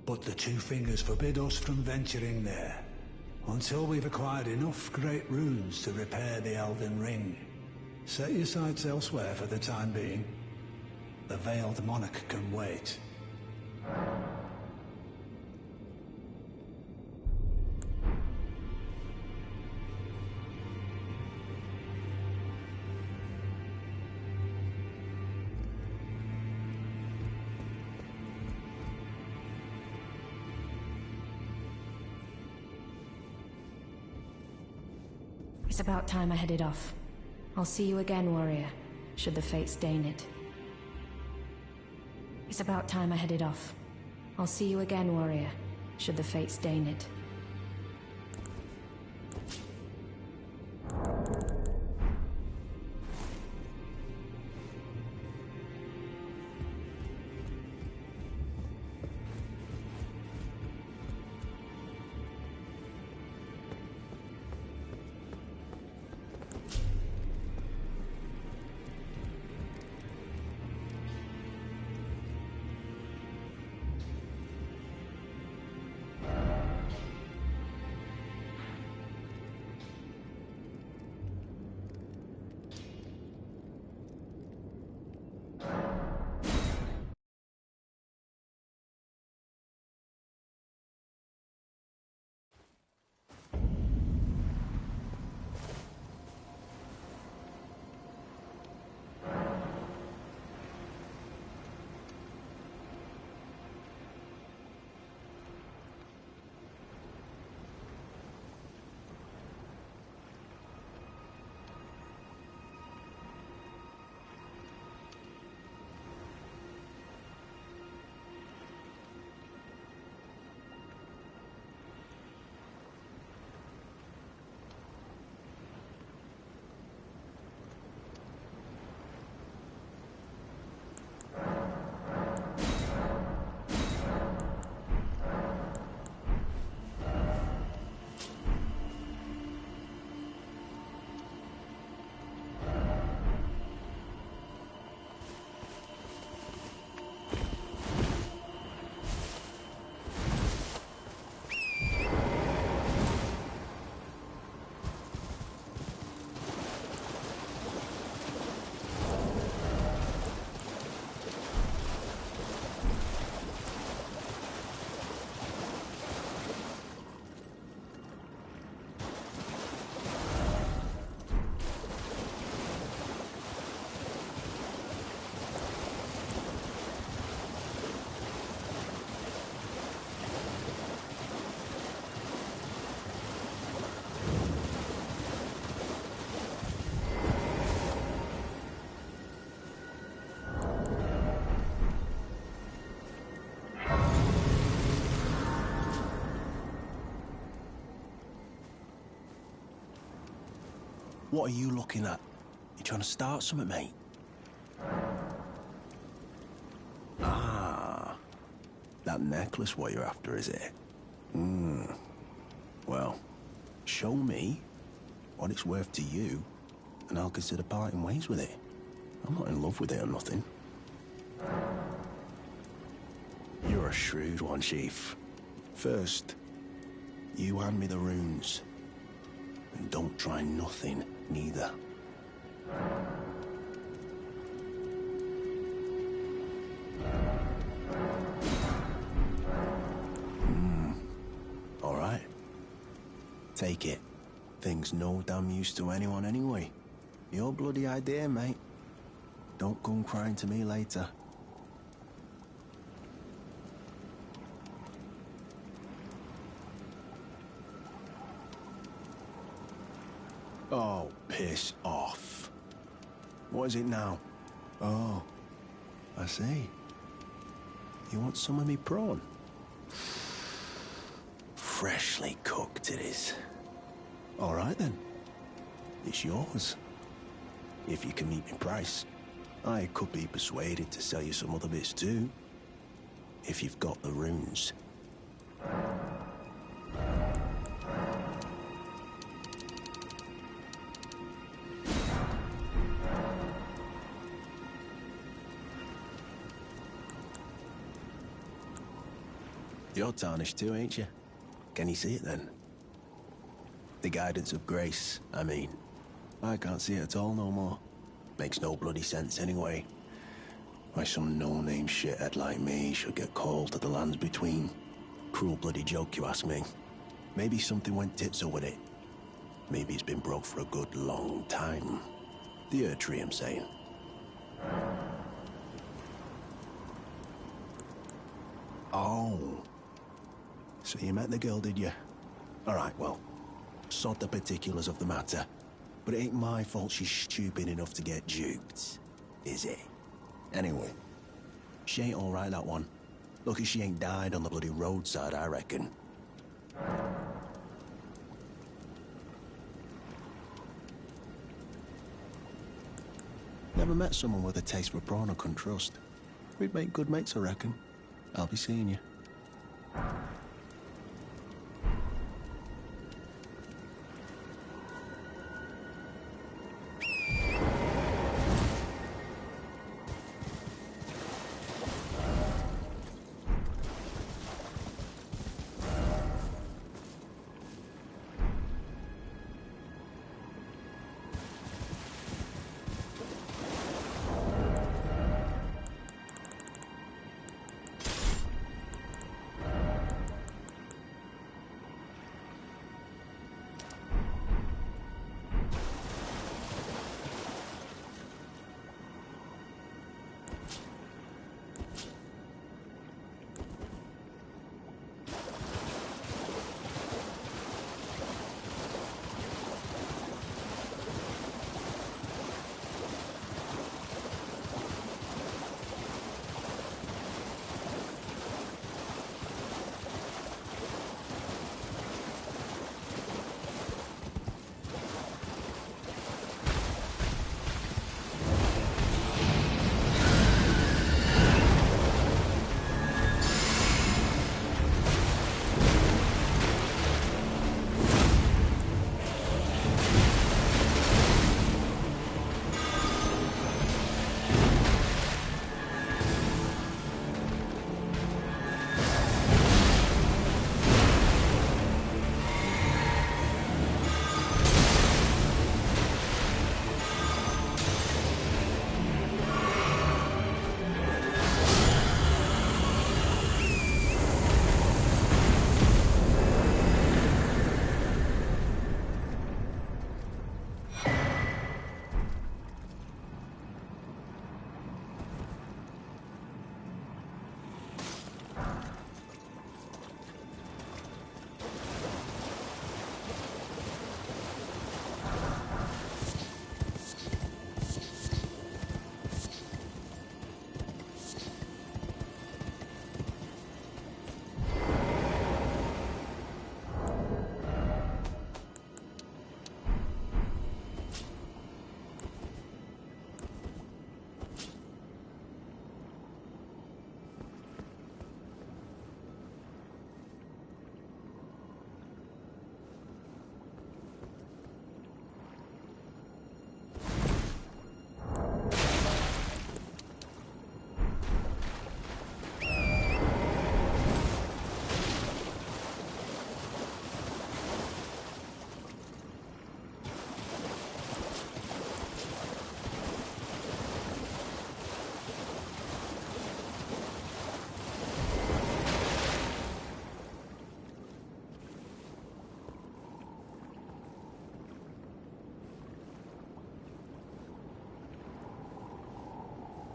But the Two Fingers forbid us from venturing there, until we've acquired enough great runes to repair the Elden Ring. Set your sights elsewhere for the time being. The Veiled Monarch can wait. It's about time I headed off. I'll see you again, warrior, should the fates deign it. It's about time I headed off. I'll see you again, warrior, should the fates deign it. What are you looking at? You trying to start something, mate? Ah, that necklace what you're after, is it? Well, show me what it's worth to you, and I'll consider parting ways with it. I'm not in love with it or nothing. You're a shrewd one, Chief. First, you hand me the runes. And don't try nothing, neither. All right. Take it. Thing's no damn use to anyone anyway. Your bloody idea, mate. Don't come crying to me later. Oh, piss off. What is it now? Oh, I see. You want some of me prawn? freshly cooked it is. All right then. It's yours. If you can meet me price. I could be persuaded to sell you some other bits too. If you've got the runes. You're tarnished too, ain't you? Can you see it then? The guidance of grace, I mean. I can't see it at all no more. Makes no bloody sense anyway. Why some no-name shithead like me should get called to the lands between. Cruel bloody joke, you ask me. Maybe something went tits up with it. Maybe it's been broke for a good long time. The Earth Tree, I'm saying. Oh. So you met the girl, did you? Alright, well, sod the particulars of the matter. But it ain't my fault she's stupid enough to get duped, is it? Anyway, she ain't alright, that one. Lucky she ain't died on the bloody roadside, I reckon. Never met someone with a taste for prawn I couldn't trust. We'd make good mates, I reckon. I'll be seeing you.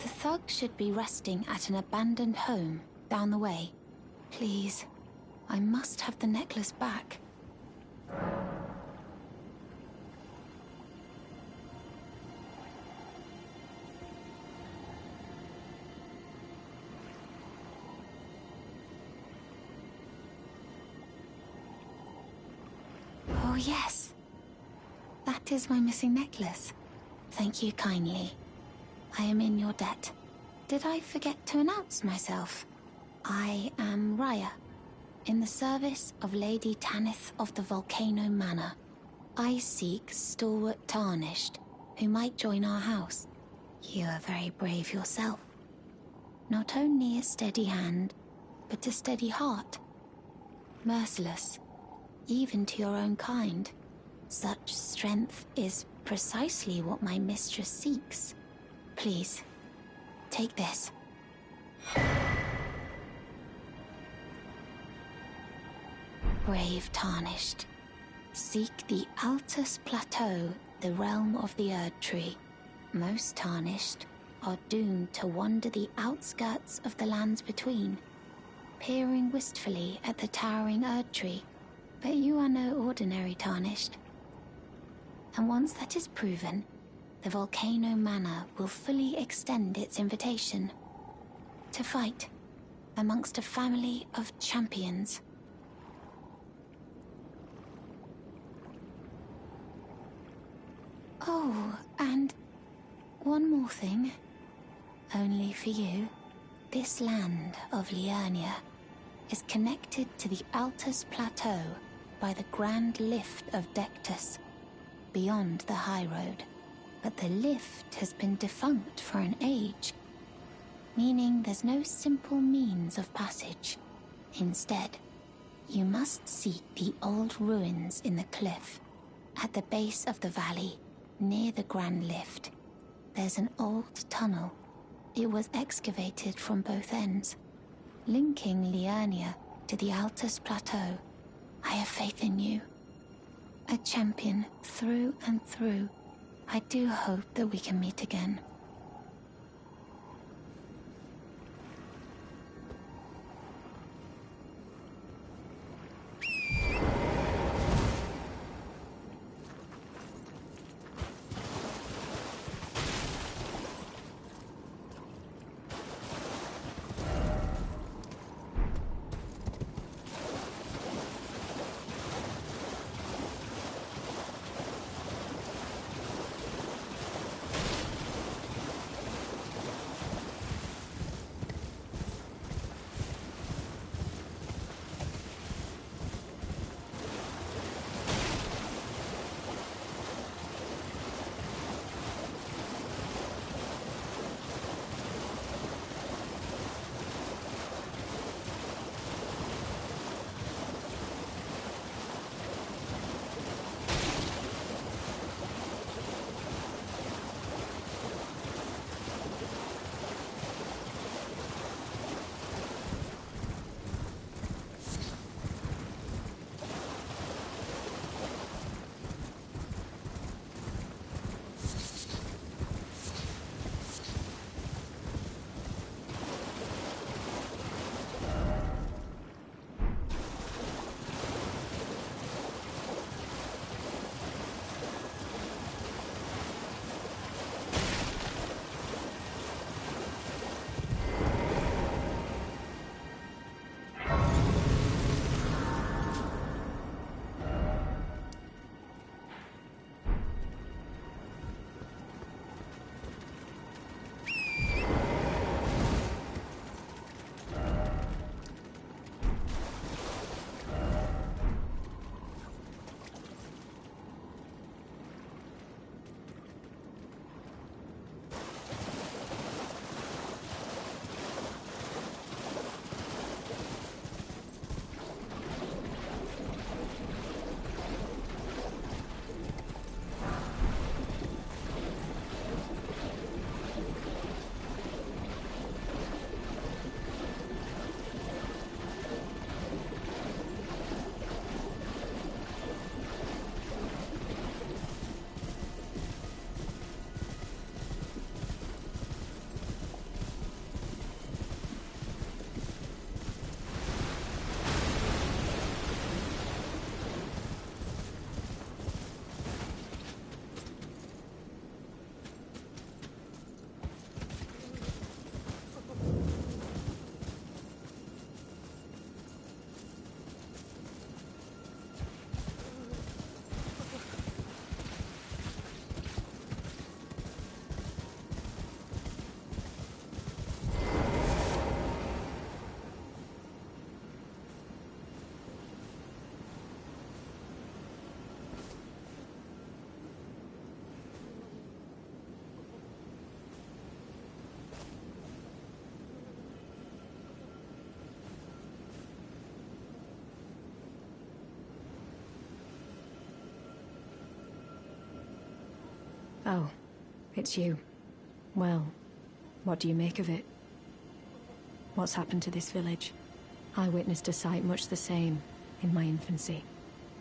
The thug should be resting at an abandoned home down the way. Please, I must have the necklace back. yes. That is my missing necklace. Thank you kindly. I am in your debt. Did I forget to announce myself? I am Raya, in the service of Lady Tanith of the Volcano Manor. I seek stalwart Tarnished, who might join our house. You are very brave yourself. Not only a steady hand, but a steady heart. Merciless, even to your own kind. Such strength is precisely what my mistress seeks. Please, take this. Brave Tarnished. Seek the Altus Plateau, the realm of the Erd Tree. Most Tarnished are doomed to wander the outskirts of the lands between, peering wistfully at the towering Erd Tree. But you are no ordinary Tarnished. And once that is proven, the Volcano Manor will fully extend its invitation to fight amongst a family of champions. Oh, and one more thing. Only for you. This land of Liurnia is connected to the Altus Plateau by the Grand Lift of Dectus, beyond the High Road. But the lift has been defunct for an age, meaning there's no simple means of passage. Instead, you must seek the old ruins in the cliff. At the base of the valley, near the Grand Lift, there's an old tunnel. It was excavated from both ends, linking Liurnia to the Altus Plateau. I have faith in you. A champion through and through. I do hope that we can meet again. Oh, it's you. Well, what do you make of it? What's happened to this village? I witnessed a sight much the same in my infancy.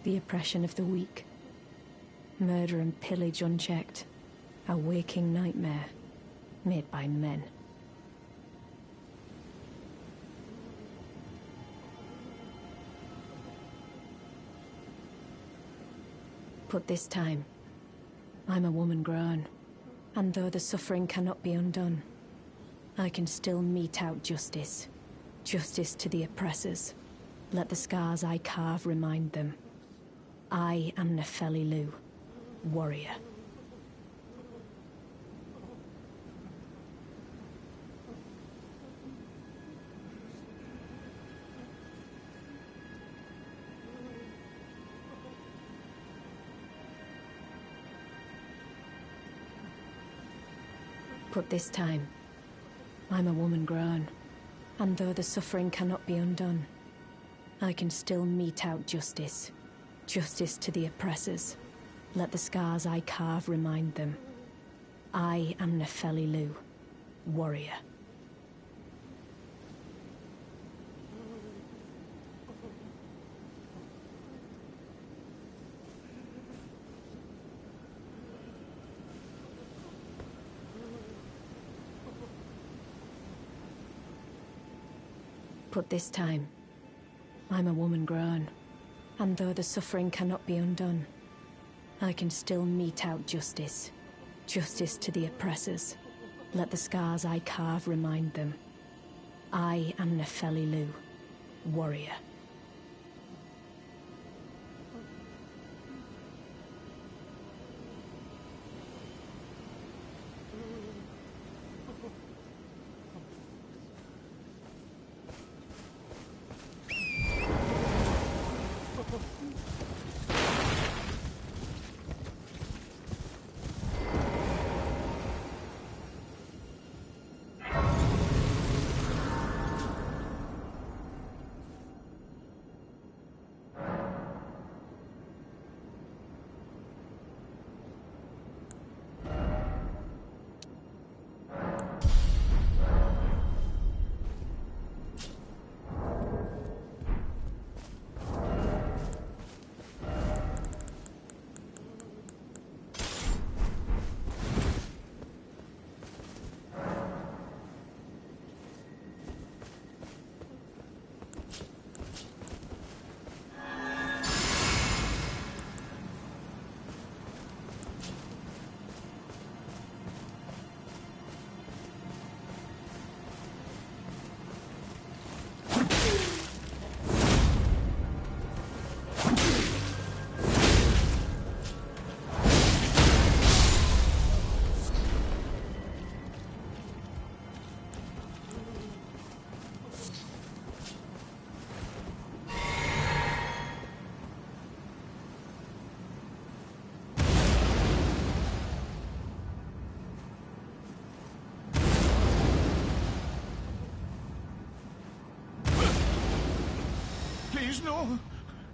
The oppression of the weak. Murder and pillage unchecked. A waking nightmare made by men. But this time, I'm a woman grown, and though the suffering cannot be undone, I can still mete out justice. Justice to the oppressors. Let the scars I carve remind them. I am Nefeli Lu, warrior. But this time, I'm a woman grown, and though the suffering cannot be undone, I can still mete out justice. Justice to the oppressors. Let the scars I carve remind them. I am Nefeli Lu, warrior. But this time, I'm a woman grown, and though the suffering cannot be undone, I can still mete out justice. Justice to the oppressors. Let the scars I carve remind them. I am Nefeli Lu, warrior. Please, no.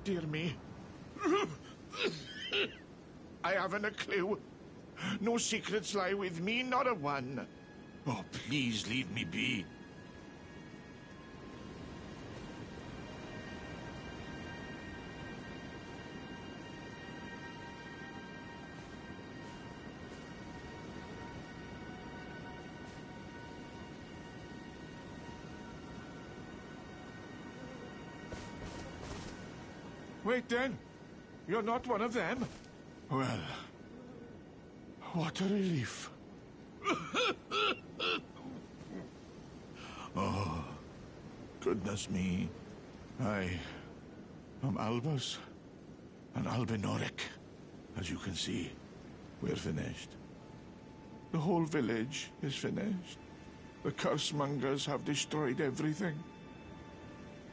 Dear me. I haven't a clue. No secrets lie with me, not a one. Oh, please leave me be. Wait then, you're not one of them? Well, what a relief. Oh, goodness me. I am Albus and Albinoric. As you can see, we're finished. The whole village is finished. The cursemongers have destroyed everything.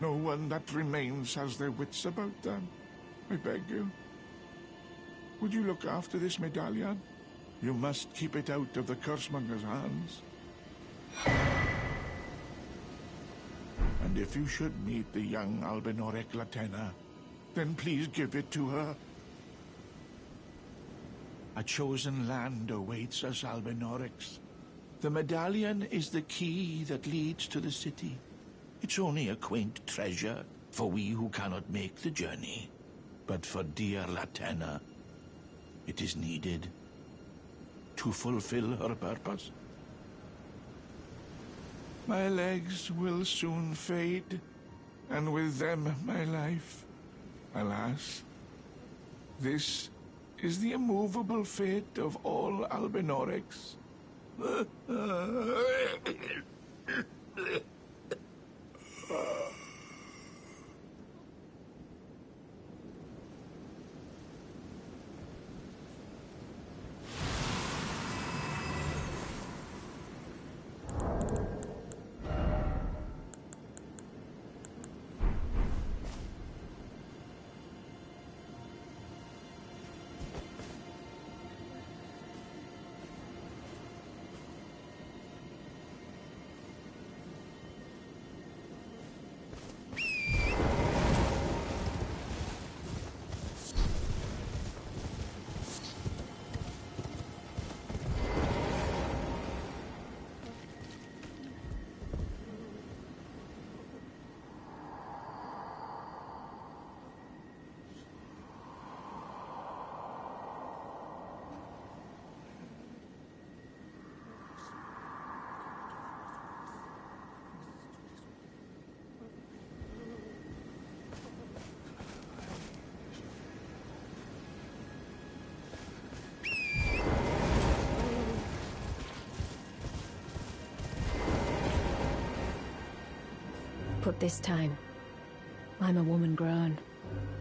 No one that remains has their wits about them. I beg you. Would you look after this medallion? You must keep it out of the cursemonger's hands. And if you should meet the young Albinoric Latena, then please give it to her. A chosen land awaits us, Albinorix. The medallion is the key that leads to the city. It's only a quaint treasure for we who cannot make the journey. But for dear Latenna, it is needed to fulfill her purpose. My legs will soon fade, and with them my life. Alas, this is the immovable fate of all Albinorix. But this time, I'm a woman grown,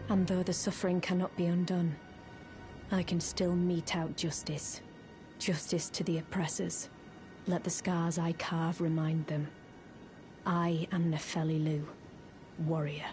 and though the suffering cannot be undone, I can still mete out justice. Justice to the oppressors. Let the scars I carve remind them. I am Nefeli Lu, warrior.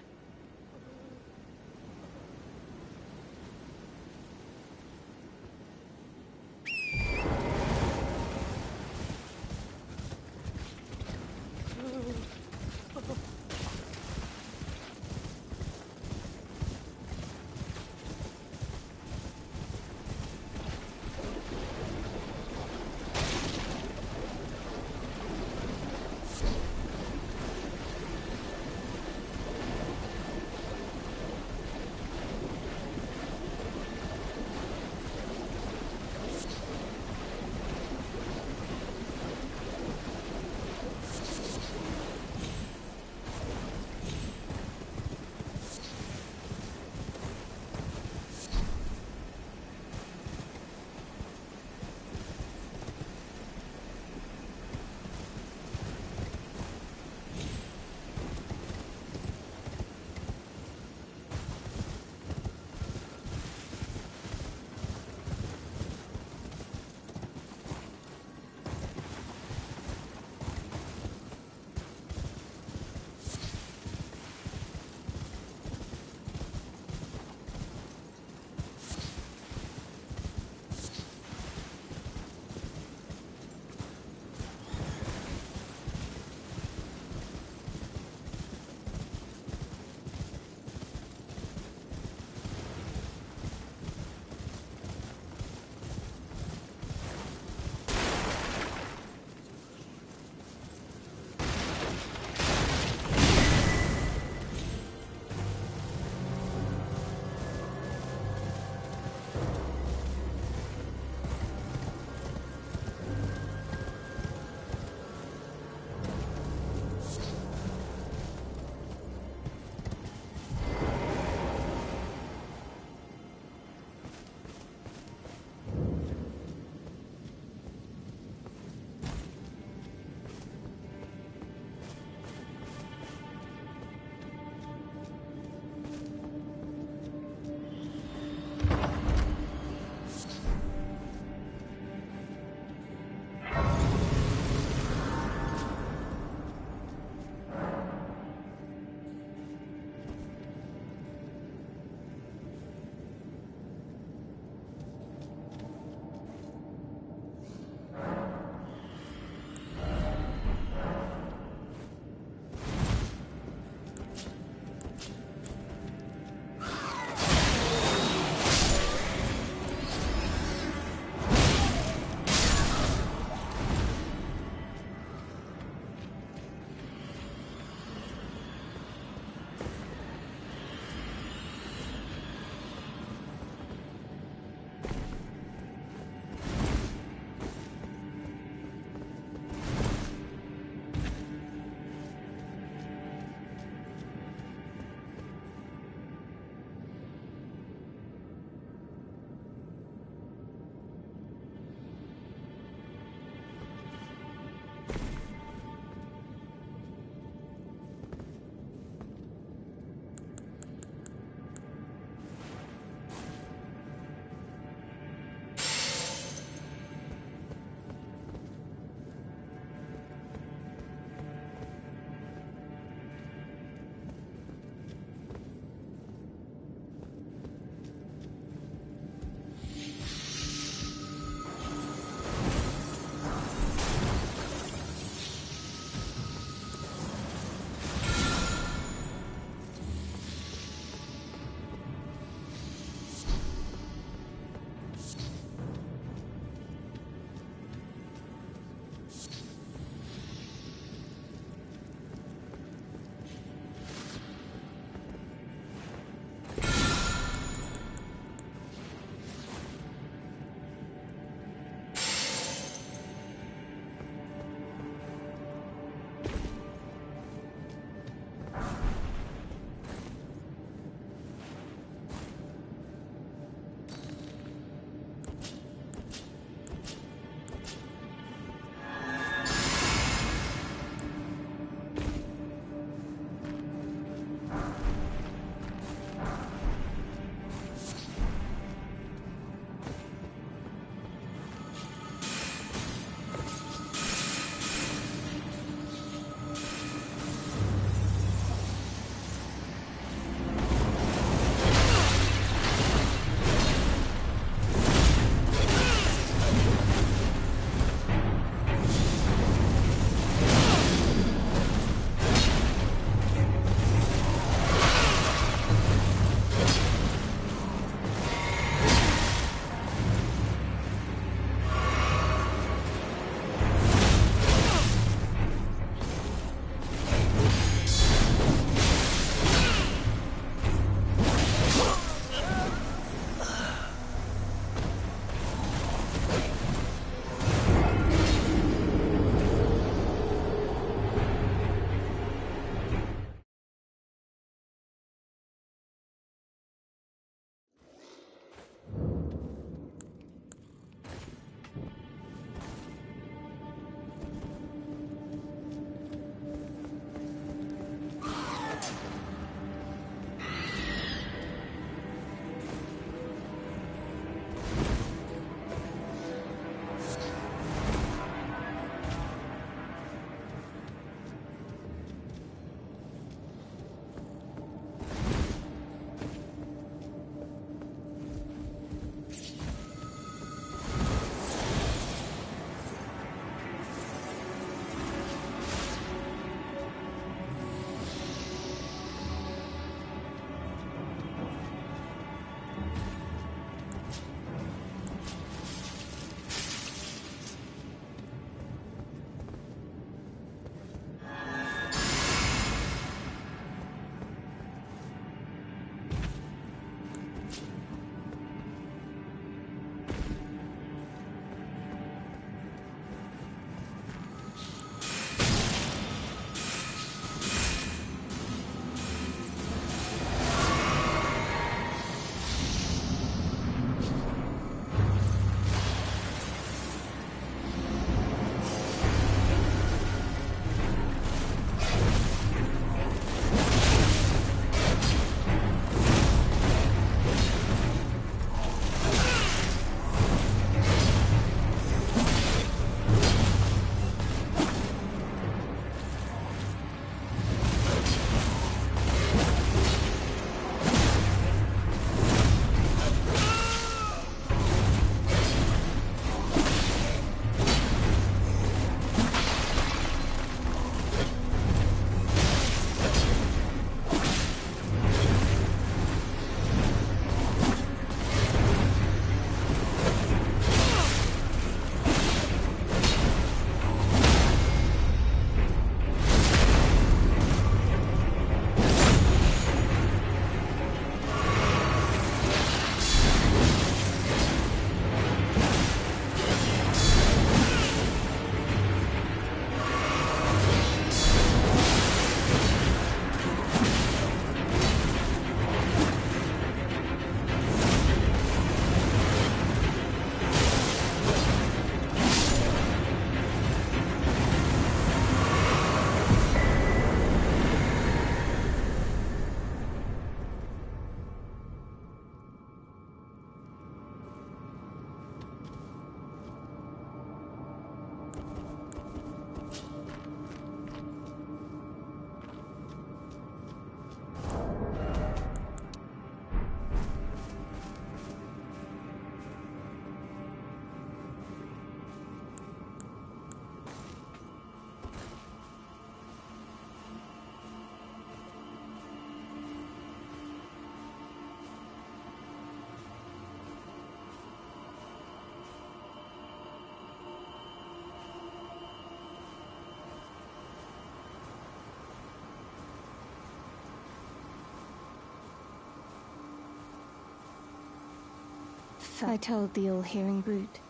I told the all-hearing brute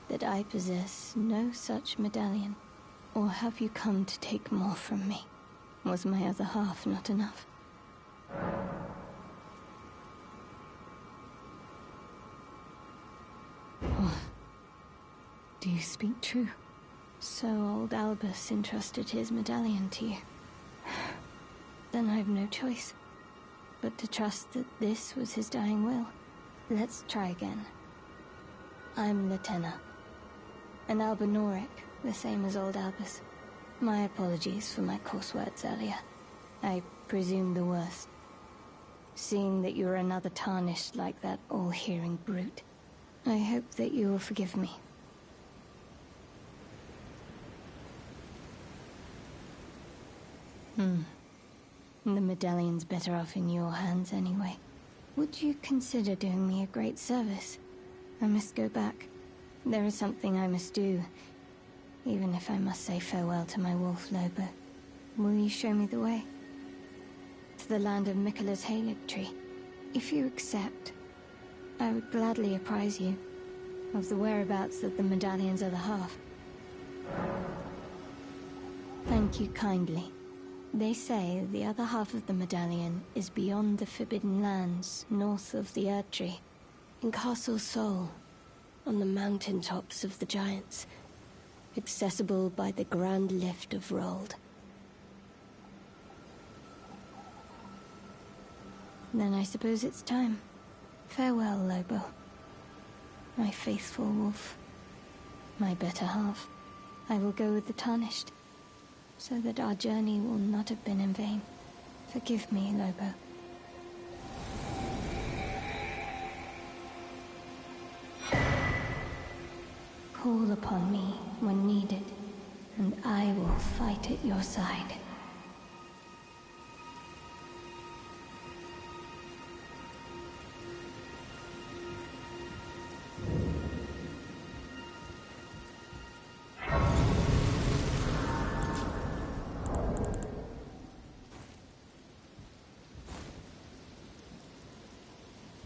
that I possess no such medallion. Or have you come to take more from me? Was my other half not enough? Oh. Do you speak true? So old Albus entrusted his medallion to you. Then I've no choice but to trust that this was his dying will. Let's try again. I'm Latenna. An Albinoric, the same as old Albus. My apologies for my coarse words earlier. I presume the worst. Seeing that you're another tarnished like that all-hearing brute, I hope that you will forgive me. The medallion's better off in your hands anyway. Would you consider doing me a great service? I must go back. There is something I must do, even if I must say farewell to my wolf Lobo. Will you show me the way? To the land of Miquella's Halig tree. If you accept, I would gladly apprise you of the whereabouts of the medallion's other half. Thank you kindly. They say the other half of the medallion is beyond the Forbidden Lands, north of the Erd Tree, in Castle Sol, on the mountaintops of the Giants, accessible by the Grand Lift of Rold. Then I suppose it's time. Farewell, Lobo. My faithful wolf. My better half. I will go with the Tarnished, so that our journey will not have been in vain. Forgive me, Lobo. Call upon me when needed, and I will fight at your side.